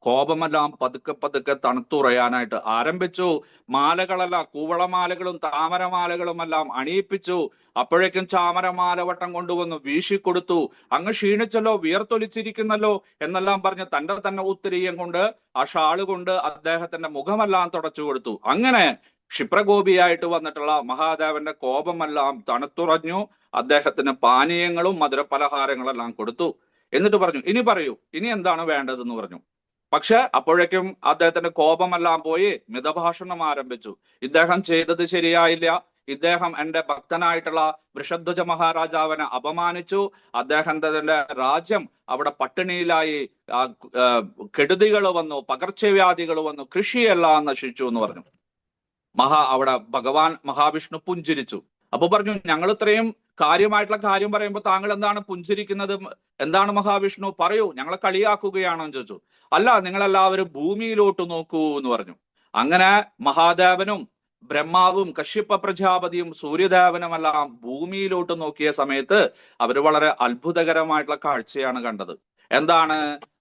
കോപമെല്ലാം പതുക്കെ പതുക്കെ തണുത്തുറയാനായിട്ട് ആരംഭിച്ചു. മാലകളെല്ലാം, കൂവളമാലകളും താമരമാലകളും എല്ലാം അണിയിപ്പിച്ചു. അപ്പോഴേക്കും ചാമരമാലവട്ടം കൊണ്ടുവന്നു വീശിക്കൊടുത്തു. അങ്ങ് ക്ഷീണിച്ചല്ലോ, വിയർത്തൊലിച്ചിരിക്കുന്നല്ലോ എന്നെല്ലാം പറഞ്ഞ് തന്റെ തന്നെ ഉത്തരീയം കൊണ്ട്, ആ ഷാള് കൊണ്ട് അദ്ദേഹത്തിന്റെ മുഖമെല്ലാം തുടച്ചു കൊടുത്തു. അങ്ങനെ ക്ഷിപ്രഗോപിയായിട്ട് വന്നിട്ടുള്ള മഹാദേവന്റെ കോപമെല്ലാം തണുത്തുറഞ്ഞു. അദ്ദേഹത്തിന് പാനീയങ്ങളും മധുരപലഹാരങ്ങളെല്ലാം കൊടുത്തു. എന്നിട്ട് പറഞ്ഞു, ഇനി പറയൂ, ഇനി എന്താണ് വേണ്ടതെന്ന് പറഞ്ഞു. പക്ഷെ അപ്പോഴേക്കും അദ്ദേഹത്തിന്റെ കോപമെല്ലാം പോയി മിതഭാഷണം ആരംഭിച്ചു. ഇദ്ദേഹം ചെയ്തത് ശരിയായില്ല. ഇദ്ദേഹം എന്റെ ഭക്തനായിട്ടുള്ള വൃഷധ്വജ മഹാരാജാവിനെ അപമാനിച്ചു. അദ്ദേഹത്തിന്റെ രാജ്യം അവിടെ പട്ടിണിയിലായി, കെടുതികൾ വന്നു, പകർച്ചവ്യാധികൾ വന്നു, കൃഷിയെല്ലാം നശിച്ചു എന്ന് പറഞ്ഞു. അവിടെ ഭഗവാൻ മഹാവിഷ്ണു പുഞ്ചിരിച്ചു. അപ്പൊ പറഞ്ഞു, ഞങ്ങൾ ഇത്രയും കാര്യമായിട്ടുള്ള കാര്യം പറയുമ്പോൾ താങ്കൾ എന്താണ് പുഞ്ചിരിക്കുന്നത്? എന്താണ് മഹാവിഷ്ണു, പറയൂ, ഞങ്ങളെ കളിയാക്കുകയാണോ എന്ന് ചോദിച്ചു. അല്ല, നിങ്ങളെല്ലാവരും ഭൂമിയിലോട്ട് നോക്കൂ എന്ന് പറഞ്ഞു. അങ്ങനെ മഹാദേവനും ബ്രഹ്മാവും കശ്യപ പ്രജാപതിയും സൂര്യദേവനുമെല്ലാം ഭൂമിയിലോട്ട് നോക്കിയ സമയത്ത് അവർ വളരെ അത്ഭുതകരമായിട്ടുള്ള കാഴ്ചയാണ് കണ്ടത്. എന്താണ്?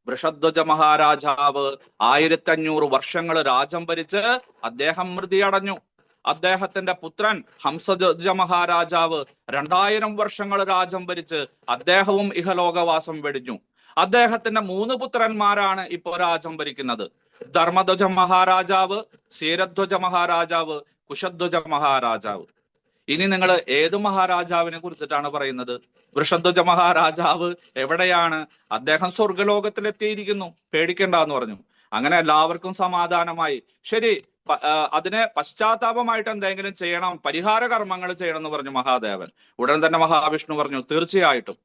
വൃഷധ്വജ മഹാരാജാവ് 1500 വർഷങ്ങൾ രാജ്യം ഭരിച്ച് അദ്ദേഹം മൃതി അടഞ്ഞു. അദ്ദേഹത്തിന്റെ പുത്രൻ ഹംസധ്വജ മഹാരാജാവ് 2000 വർഷങ്ങൾ രാജ്യം ഭരിച്ച് അദ്ദേഹവും ഇഹലോകവാസം വെടിഞ്ഞു. അദ്ദേഹത്തിന്റെ 3 പുത്രന്മാരാണ് ഇപ്പോൾ രാജ്യം ഭരിക്കുന്നത്. ധർമ്മധ്വജ മഹാരാജാവ്, ക്ഷീരധ്വജ മഹാരാജാവ്, കുശധ്വജ മഹാരാജാവ്. ഇനി നിങ്ങൾ ഏത് മഹാരാജാവിനെ കുറിച്ചിട്ടാണ് പറയുന്നത്? വൃഷധ്വജ മഹാരാജാവ് എവിടെയാണ്? അദ്ദേഹം സ്വർഗലോകത്തിലെത്തിയിരിക്കുന്നു, പേടിക്കണ്ടെന്ന് പറഞ്ഞു. അങ്ങനെ എല്ലാവർക്കും സമാധാനമായി. ശരി, അതിന് പശ്ചാത്താപമായിട്ട് എന്തെങ്കിലും ചെയ്യണം, പരിഹാര കർമ്മങ്ങൾ ചെയ്യണം എന്ന് പറഞ്ഞു മഹാദേവൻ. ഉടൻ തന്നെ മഹാവിഷ്ണു പറഞ്ഞു, തീർച്ചയായിട്ടും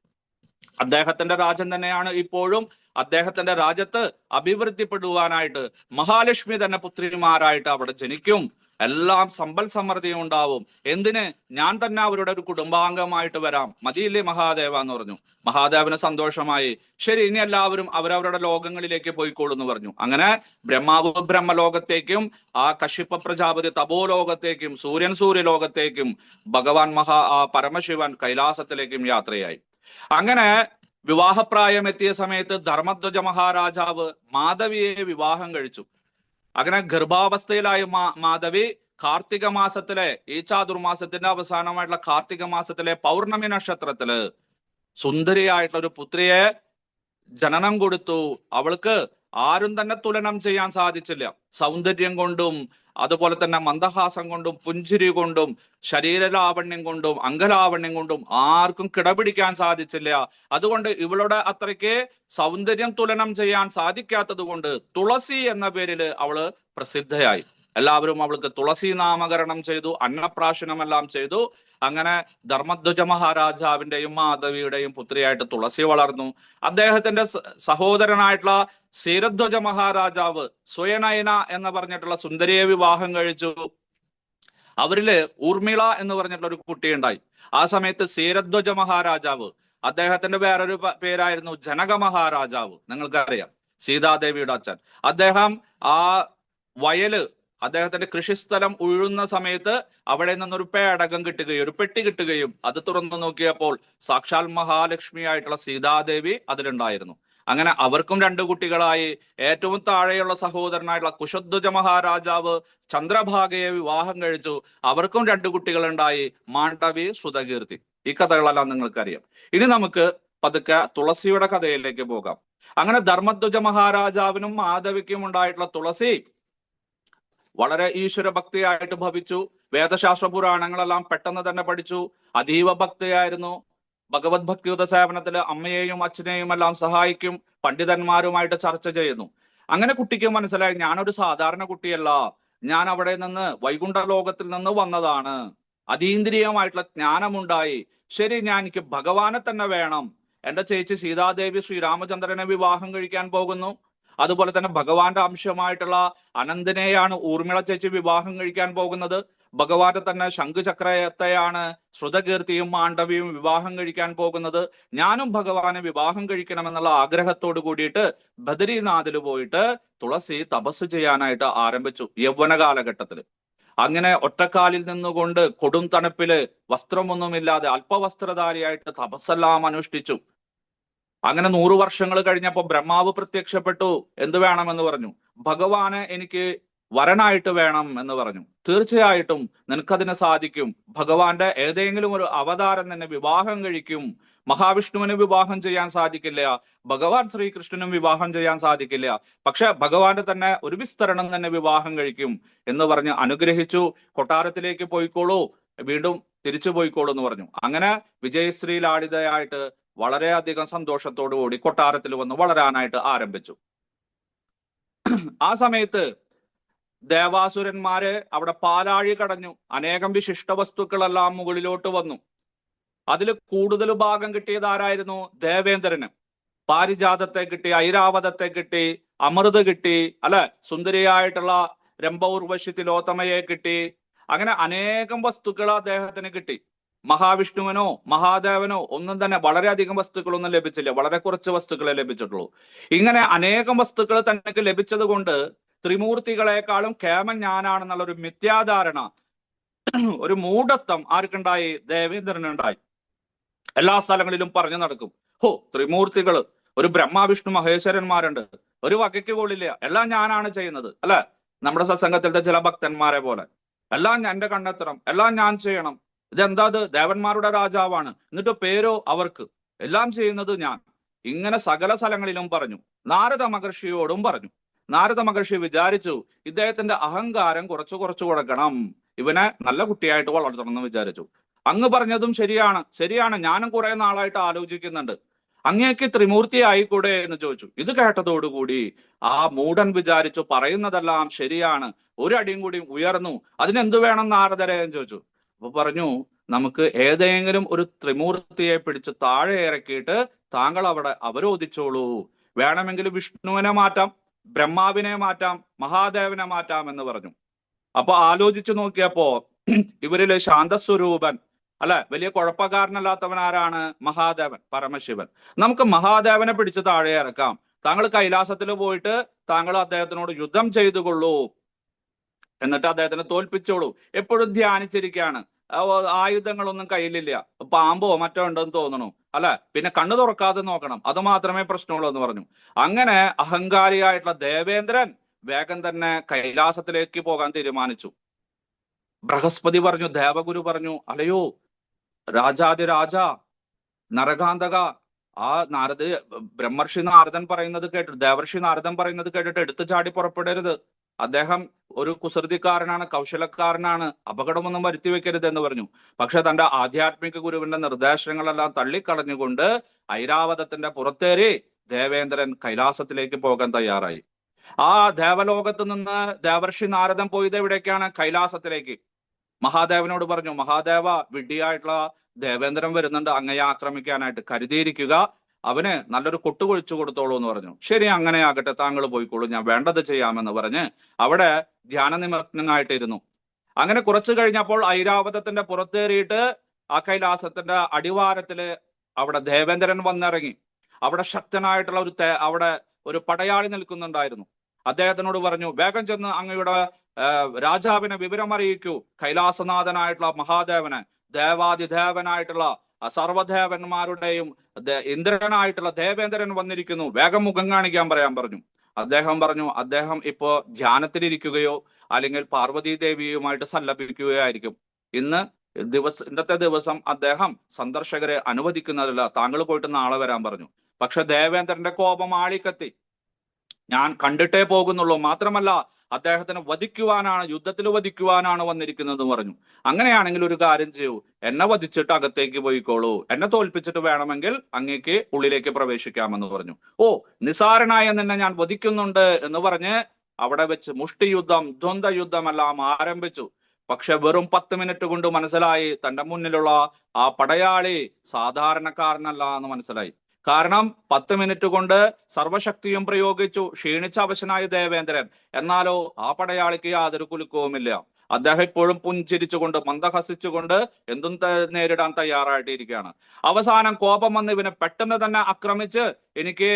അദ്ദേഹത്തിന്റെ രാജ്യം തന്നെയാണ് ഇപ്പോഴും. അദ്ദേഹത്തിന്റെ രാജ്യത്ത് അഭിവൃദ്ധിപ്പെടുവാനായിട്ട് മഹാലക്ഷ്മി തന്നെ പുത്രിമാരായിട്ട് അവിടെ ജനിക്കും. എല്ലാം സമ്പൽ സമൃദ്ധിയും ഉണ്ടാവും. എന്തിന്? ഞാൻ തന്നെ അവരുടെ ഒരു കുടുംബാംഗമായിട്ട് വരാം. മതിയില്ലേ മഹാദേവ എന്ന് പറഞ്ഞു. മഹാദേവന് സന്തോഷമായി. ശരി, ഇനി എല്ലാവരും അവരവരുടെ ലോകങ്ങളിലേക്ക് പോയിക്കോളൂ എന്ന് പറഞ്ഞു. അങ്ങനെ ബ്രഹ്മാവ് ബ്രഹ്മലോകത്തേക്കും ആ കശ്യപ പ്രജാപതി തപോലോകത്തേക്കും സൂര്യൻ സൂര്യലോകത്തേക്കും ഭഗവാൻ പരമശിവൻ കൈലാസത്തിലേക്കും യാത്രയായി. അങ്ങനെ വിവാഹപ്രായം എത്തിയ സമയത്ത് ധർമ്മധ്വജ മഹാരാജാവ് മാധവിയെ വിവാഹം കഴിച്ചു. അങ്ങനെ ഗർഭാവസ്ഥയിലായ മാധവി കാർത്തിക മാസത്തിലെ, ഈ ചാതുർമാസത്തിന്റെ അവസാനമായിട്ടുള്ള കാർത്തിക മാസത്തിലെ പൗർണമി നക്ഷത്രത്തില് സുന്ദരിയായിട്ടുള്ള ഒരു പുത്രിയെ ജനനം കൊടുത്തു. അവൾക്ക് ആരും തന്നെ തുലനം ചെയ്യാൻ സാധിച്ചില്ല. സൗന്ദര്യം കൊണ്ടും അതുപോലെ തന്നെ മന്ദഹാസം കൊണ്ടും പുഞ്ചിരി കൊണ്ടും ശരീരലാവണ്യം കൊണ്ടും അംഗലാവണ്യം കൊണ്ടും ആർക്കും കിടപിടിക്കാൻ സാധിച്ചില്ല. അതുകൊണ്ട് ഇവളുടെ അത്രയ്ക്ക് സൗന്ദര്യം തുലനം ചെയ്യാൻ സാധിക്കാത്തത് കൊണ്ട് തുളസി എന്ന പേരിൽ അവള് പ്രസിദ്ധയായി. എല്ലാവരും അവൾക്ക് തുളസി നാമകരണം ചെയ്തു, അന്നപ്രാശനമെല്ലാം ചെയ്തു. അങ്ങനെ ധർമ്മധ്വജ മഹാരാജാവിന്റെയും മാധവിയുടെയും പുത്രിയായിട്ട് തുളസി വളർന്നു. അദ്ദേഹത്തിന്റെ സഹോദരനായിട്ടുള്ള ക്ഷീരധ്വജ മഹാരാജാവ് സ്വയനയന എന്ന് പറഞ്ഞിട്ടുള്ള സുന്ദരിയെ വിവാഹം കഴിച്ചു. അവരില് ഊർമിള എന്ന് പറഞ്ഞിട്ടുള്ള ഒരു കുട്ടിയുണ്ടായി. ആ സമയത്ത് ക്ഷീരധ്വജ മഹാരാജാവ് അദ്ദേഹത്തിന്റെ വേറൊരു പേരായിരുന്നു ജനക മഹാരാജാവ്. നിങ്ങൾക്കറിയാം, സീതാദേവിയുടെ അച്ഛൻ. അദ്ദേഹം ആ വയല്, അദ്ദേഹത്തിന്റെ കൃഷിസ്ഥലം ഉഴുന്ന സമയത്ത് അവിടെ നിന്നൊരു പേടകം കിട്ടുകയും ഒരു പെട്ടി കിട്ടുകയും അത് തുറന്നു നോക്കിയപ്പോൾ സാക്ഷാൽ മഹാലക്ഷ്മിയായിട്ടുള്ള സീതാദേവി അതിലുണ്ടായിരുന്നു. അങ്ങനെ അവർക്കും 2 കുട്ടികളായി. ഏറ്റവും താഴെയുള്ള സഹോദരനായിട്ടുള്ള കുശധ്വജ മഹാരാജാവ് ചന്ദ്രഭാഗയെ വിവാഹം കഴിച്ചു. അവർക്കും 2 കുട്ടികളുണ്ടായി, മാണ്ഡവി, ശ്രുതകീർത്തി. ഈ കഥകളെല്ലാം നിങ്ങൾക്കറിയാം. ഇനി നമുക്ക് പതുക്കെ തുളസിയുടെ കഥയിലേക്ക് പോകാം. അങ്ങനെ ധർമ്മധ്വജ മഹാരാജാവിനും മാധവിക്കും ഉണ്ടായിട്ടുള്ള തുളസി വളരെ ഈശ്വരഭക്തിയായിട്ട് ഭവിച്ചു. വേദശാസ്ത്ര പുരാണങ്ങളെല്ലാം പെട്ടെന്ന് തന്നെ പഠിച്ചു. അതീവ ഭക്തിയായിരുന്നു. ഭഗവത് ഭക്തിയുത സേവനത്തില് അമ്മയെയും അച്ഛനെയും എല്ലാം സഹായിക്കും. പണ്ഡിതന്മാരുമായിട്ട് ചർച്ച ചെയ്യുന്നു. അങ്ങനെ കുട്ടിക്ക് മനസ്സിലായി, ഞാനൊരു സാധാരണ കുട്ടിയല്ല, ഞാൻ അവിടെ നിന്ന് വൈകുണ്ഠ ലോകത്തിൽ നിന്ന് വന്നതാണ്. അതീന്ദ്രിയമായിട്ടുള്ള ജ്ഞാനമുണ്ടായി. ശരി, എനിക്ക് ഭഗവാനെ തന്നെ വേണം. എന്റെ ചേച്ചി സീതാദേവി ശ്രീരാമചന്ദ്രനെ വിവാഹം കഴിക്കാൻ പോകുന്നു. അതുപോലെ തന്നെ ഭഗവാന്റെ അംശമായിട്ടുള്ള അനന്തനെയാണ് ഊർമിള ചേച്ചി വിവാഹം കഴിക്കാൻ പോകുന്നത്. ഭഗവാന്റെ തന്നെ ശംഖുചക്രത്തെയാണ് ശ്രുതകീർത്തിയും മാണ്ഡവിയും വിവാഹം കഴിക്കാൻ പോകുന്നത്. ഞാനും ഭഗവാനെ വിവാഹം കഴിക്കണമെന്നുള്ള ആഗ്രഹത്തോട് കൂടിയിട്ട് ബദരീനാഥിൽ പോയിട്ട് തുളസി തപസ് ചെയ്യാനായിട്ട് ആരംഭിച്ചു, യൗവന കാലഘട്ടത്തില്. അങ്ങനെ ഒറ്റക്കാലിൽ നിന്നുകൊണ്ട് കൊടും തണുപ്പില് വസ്ത്രമൊന്നുമില്ലാതെ അല്പവസ്ത്രധാരിയായിട്ട് തപസ്സെല്ലാം അനുഷ്ഠിച്ചു. അങ്ങനെ 100 വർഷങ്ങൾ കഴിഞ്ഞപ്പോ ബ്രഹ്മാവ് പ്രത്യക്ഷപ്പെട്ടു. എന്ത് വേണമെന്ന് പറഞ്ഞു. ഭഗവാന് എനിക്ക് വരനായിട്ട് വേണം എന്ന് പറഞ്ഞു. തീർച്ചയായിട്ടും നിനക്കതിന് സാധിക്കും. ഭഗവാന്റെ ഏതെങ്കിലും ഒരു അവതാരം തന്നെ വിവാഹം കഴിക്കും. മഹാവിഷ്ണുവിന് വിവാഹം ചെയ്യാൻ സാധിക്കില്ല, ഭഗവാൻ ശ്രീകൃഷ്ണനും വിവാഹം ചെയ്യാൻ സാധിക്കില്ല, പക്ഷെ ഭഗവാന്റെ തന്നെ ഒരു വിസ്തരണം തന്നെ വിവാഹം കഴിക്കും എന്ന് പറഞ്ഞ് അനുഗ്രഹിച്ചു. കൊട്ടാരത്തിലേക്ക് പോയിക്കോളൂ, വീണ്ടും തിരിച്ചു പോയിക്കോളൂ എന്ന് പറഞ്ഞു. അങ്ങനെ വിജയശ്രീ ലാളിതയായിട്ട് വളരെയധികം സന്തോഷത്തോടു കൂടി കൊട്ടാരത്തിൽ വന്ന് വളരാനായിട്ട് ആരംഭിച്ചു. ആ സമയത്ത് ദേവാസുരന്മാര് അവിടെ പാലാഴി കടഞ്ഞു. അനേകം വിശിഷ്ട വസ്തുക്കളെല്ലാം മുകളിലോട്ട് വന്നു. അതിൽ കൂടുതൽ ഭാഗം കിട്ടിയത് ആരായിരുന്നു? ദേവേന്ദ്രന്. പാരിജാതത്തെ കിട്ടി, ഐരാവതത്തെ കിട്ടി, അമൃത് കിട്ടി, അല്ലെ, സുന്ദരിയായിട്ടുള്ള രംഭൗർവശി തിലോത്തമയെ കിട്ടി. അങ്ങനെ അനേകം വസ്തുക്കൾ അദ്ദേഹത്തിന് കിട്ടി. മഹാവിഷ്ണുവിനോ മഹാദേവനോ ഒന്നും തന്നെ വളരെയധികം വസ്തുക്കളൊന്നും ലഭിച്ചില്ല, വളരെ കുറച്ച് വസ്തുക്കളെ ലഭിച്ചിട്ടുള്ളൂ. ഇങ്ങനെ അനേകം വസ്തുക്കൾ തനിക്ക് ലഭിച്ചത് കൊണ്ട് ത്രിമൂർത്തികളെക്കാളും കേമൻ ഞാനാണെന്നുള്ള ഒരു മിഥ്യാധാരണ, ഒരു മൂഢത്വം ആർക്കുണ്ടായി? ദേവേന്ദ്രനുണ്ടായി. എല്ലാ സ്ഥലങ്ങളിലും പറഞ്ഞു നടക്കും, ഹോ, ത്രിമൂർത്തികള്, ഒരു ബ്രഹ്മ വിഷ്ണു മഹേശ്വരന്മാരുണ്ട്, ഒരു വകയ്ക്ക് കൊള്ളില്ല, എല്ലാം ഞാനാണ് ചെയ്യുന്നത്, അല്ലെ, നമ്മുടെ സത്സംഗത്തിലത്തെ ചില ഭക്തന്മാരെ പോലെ. എല്ലാം എന്റെ കണ്ണെത്തണം, എല്ലാം ഞാൻ ചെയ്യണം, ഇതെന്താ, ദേവന്മാരുടെ രാജാവാണ്, എന്നിട്ട് പേരോ അവർക്ക്, എല്ലാം ചെയ്യുന്നത് ഞാൻ. ഇങ്ങനെ സകല സ്ഥലങ്ങളിലും പറഞ്ഞു. നാരദ മഹർഷിയോടും പറഞ്ഞു. നാരദ മഹർഷി വിചാരിച്ചു, ഇദ്ദേഹത്തിന്റെ അഹങ്കാരം കുറച്ചു കൊടുക്കണം, ഇവനെ നല്ല കുട്ടിയായിട്ട് വളർത്തണം എന്ന് വിചാരിച്ചു. അങ്ങ് പറഞ്ഞതും ശരിയാണ്, ഞാനും കുറെ നാളായിട്ട് ആലോചിക്കുന്നുണ്ട്, അങ്ങേക്ക് ത്രിമൂർത്തി ആയിക്കൂടെ എന്ന് ചോദിച്ചു. ഇത് കേട്ടതോടുകൂടി ആ മൂഢൻ വിചാരിച്ചു, പറയുന്നതെല്ലാം ശരിയാണ്, ഒരു അടിയും കൂടി ഉയർന്നു. അതിനെന്തു വേണം നാരദരെ എന്ന് ചോദിച്ചു. അപ്പൊ പറഞ്ഞു, നമുക്ക് ഏതെങ്കിലും ഒരു ത്രിമൂർത്തിയെ പിടിച്ച് താഴെ ഇറക്കിയിട്ട് താങ്കൾ അവിടെ അവരോധിച്ചോളൂ. വേണമെങ്കിൽ വിഷ്ണുവിനെ മാറ്റാം, ബ്രഹ്മാവിനെ മാറ്റാം, മഹാദേവനെ മാറ്റാം എന്ന് പറഞ്ഞു. അപ്പൊ ആലോചിച്ചു നോക്കിയപ്പോ ഇവരില് ശാന്തസ്വരൂപൻ, അല്ലെ, വലിയ കുഴപ്പക്കാരനല്ലാത്തവൻ ആരാണ്? മഹാദേവൻ, പരമശിവൻ. നമുക്ക് മഹാദേവനെ പിടിച്ച് താഴെ ഇറക്കാം, താങ്കൾ കൈലാസത്തിൽ പോയിട്ട് താങ്കൾ അദ്ദേഹത്തിനോട് യുദ്ധം ചെയ്തുകൊള്ളൂ, എന്നിട്ട് അദ്ദേഹത്തിനെ തോൽപ്പിച്ചോളൂ. എപ്പോഴും ധ്യാനിച്ചിരിക്കുകയാണ്, ആയുധങ്ങളൊന്നും കയ്യിലില്ല, പാമ്പോ മറ്റോ ഉണ്ടെന്ന് തോന്നണു, അല്ലെ, പിന്നെ കണ്ണു തുറക്കാതെ നോക്കണം, അത് മാത്രമേ പ്രശ്നമുള്ളൂ എന്ന് പറഞ്ഞു. അങ്ങനെ അഹങ്കാരിയായിട്ടുള്ള ദേവേന്ദ്രൻ വേഗം തന്നെ കൈലാസത്തിലേക്ക് പോകാൻ തീരുമാനിച്ചു. ബൃഹസ്പതി പറഞ്ഞു, ദേവഗുരു പറഞ്ഞു, അല്ലയോ രാജാതിരാജ നരകാന്തക, ആ ബ്രഹ്മർഷി നാരദൻ പറയുന്നത് കേട്ടിട്ട്, ദേവർഷി നാരദൻ പറയുന്നത് കേട്ടിട്ട് എടുത്തു ചാടി പുറപ്പെടരുത്. അദ്ദേഹം ഒരു കുസൃതിക്കാരനാണ്, കൗശലക്കാരനാണ്, അപകടമൊന്നും വരുത്തി വെക്കരുത് എന്ന് പറഞ്ഞു. പക്ഷെ തന്റെ ആധ്യാത്മിക ഗുരുവിന്റെ നിർദ്ദേശങ്ങളെല്ലാം തള്ളിക്കളഞ്ഞുകൊണ്ട് ഐരാവതത്തിന്റെ പുറത്തേറി ദേവേന്ദ്രൻ കൈലാസത്തിലേക്ക് പോകാൻ തയ്യാറായി. ആ ദേവലോകത്ത് നിന്ന് ദേവർഷി നാരദൻ പോയത് എവിടേക്കാണ്? കൈലാസത്തിലേക്ക്. മഹാദേവനോട് പറഞ്ഞു, മഹാദേവ, വിഡ്ഢിയായിട്ടുള്ള ദേവേന്ദ്രൻ വരുന്നുണ്ട് അങ്ങയെ ആക്രമിക്കാനായിട്ട്, കരുതിയിരിക്കുക, അവന് നല്ലൊരു കൊട്ടുകൊഴിച്ചു കൊടുത്തോളൂ എന്ന് പറഞ്ഞു. ശരി, അങ്ങനെ ആകട്ടെ, താങ്കൾ പോയിക്കോളൂ, ഞാൻ വേണ്ടത് ചെയ്യാമെന്ന് പറഞ്ഞ് അവിടെ ധ്യാനനിമഗ്നനായിട്ടിരുന്നു. അങ്ങനെ കുറച്ചു കഴിഞ്ഞപ്പോൾ ഐരാവതത്തിന്റെ പുറത്തേറിയിട്ട് ആ കൈലാസത്തിന്റെ അടിവാരത്തില് അവിടെ ദേവേന്ദ്രൻ വന്നിറങ്ങി. അവിടെ ശക്തനായിട്ടുള്ള അവിടെ ഒരു പടയാളി നിൽക്കുന്നുണ്ടായിരുന്നു. അദ്ദേഹത്തിനോട് പറഞ്ഞു, വേഗം ചെന്ന് അങ്ങയുടെ രാജാവിനെ വിവരം അറിയിക്കൂ. കൈലാസനാഥനായിട്ടുള്ള മഹാദേവന്, ദേവാതിദേവനായിട്ടുള്ള സർവ്വദേവന്മാരുടെയും ഇന്ദ്രനായിട്ടുള്ള ദേവേന്ദ്രൻ വന്നിരിക്കുന്നു, വേഗം മുഖം കാണിക്കാൻ പറയാൻ പറഞ്ഞു. അദ്ദേഹം പറഞ്ഞു, അദ്ദേഹം ഇപ്പോ ധ്യാനത്തിലിരിക്കുകയോ അല്ലെങ്കിൽ പാർവതി ദേവിയുമായിട്ട് സല്ലപിക്കുകയോ ആയിരിക്കും. ഇന്നത്തെ ദിവസം അദ്ദേഹം സന്ദർശകരെ അനുവദിക്കുന്നതല്ല, താങ്കൾ പോയിട്ട് നാളെ വരാൻ പറഞ്ഞു. പക്ഷെ ദേവേന്ദ്രന്റെ കോപം ആളിക്കത്തി. ഞാൻ കണ്ടിട്ടേ പോകുന്നുള്ളൂ, മാത്രമല്ല അദ്ദേഹത്തിന് വധിക്കുവാനാണ്, യുദ്ധത്തിൽ വധിക്കുവാനാണ് വന്നിരിക്കുന്നത് പറഞ്ഞു. അങ്ങനെയാണെങ്കിൽ ഒരു കാര്യം ചെയ്യൂ, എന്നെ വധിച്ചിട്ട് അകത്തേക്ക് പോയിക്കോളൂ, എന്നെ തോൽപ്പിച്ചിട്ട് വേണമെങ്കിൽ അങ്ങേക്ക് ഉള്ളിലേക്ക് പ്രവേശിക്കാമെന്ന് പറഞ്ഞു. ഓ, നിസാരനായ നിന്നെ ഞാൻ വധിക്കുന്നുണ്ട് എന്ന് പറഞ്ഞ് അവിടെ വെച്ച് മുഷ്ടിയുദ്ധം, ദ്വന്ദ്വ യുദ്ധം എല്ലാം ആരംഭിച്ചു. പക്ഷെ വെറും 10 മിനിറ്റ് കൊണ്ട് മനസ്സിലായി തന്റെ മുന്നിലുള്ള ആ പടയാളി സാധാരണക്കാരനല്ല എന്ന് മനസ്സിലായി. കാരണം 10 മിനിറ്റ് കൊണ്ട് സർവശക്തിയും പ്രയോഗിച്ചു ക്ഷീണിച്ച അവശനായ ദേവേന്ദ്രൻ. എന്നാലോ ആ പടയാളിക്ക് യാതൊരു കുലുക്കവുമില്ല. അദ്ദേഹം ഇപ്പോഴും പുഞ്ചിരിച്ചുകൊണ്ട് മന്ദഹസിച്ചുകൊണ്ട് എന്തും നേരിടാൻ തയ്യാറായിട്ടിരിക്കുകയാണ്. അവസാനം കോപം വന്ന് ഇവനെ പെട്ടെന്ന് തന്നെ ആക്രമിച്ച് എനിക്ക്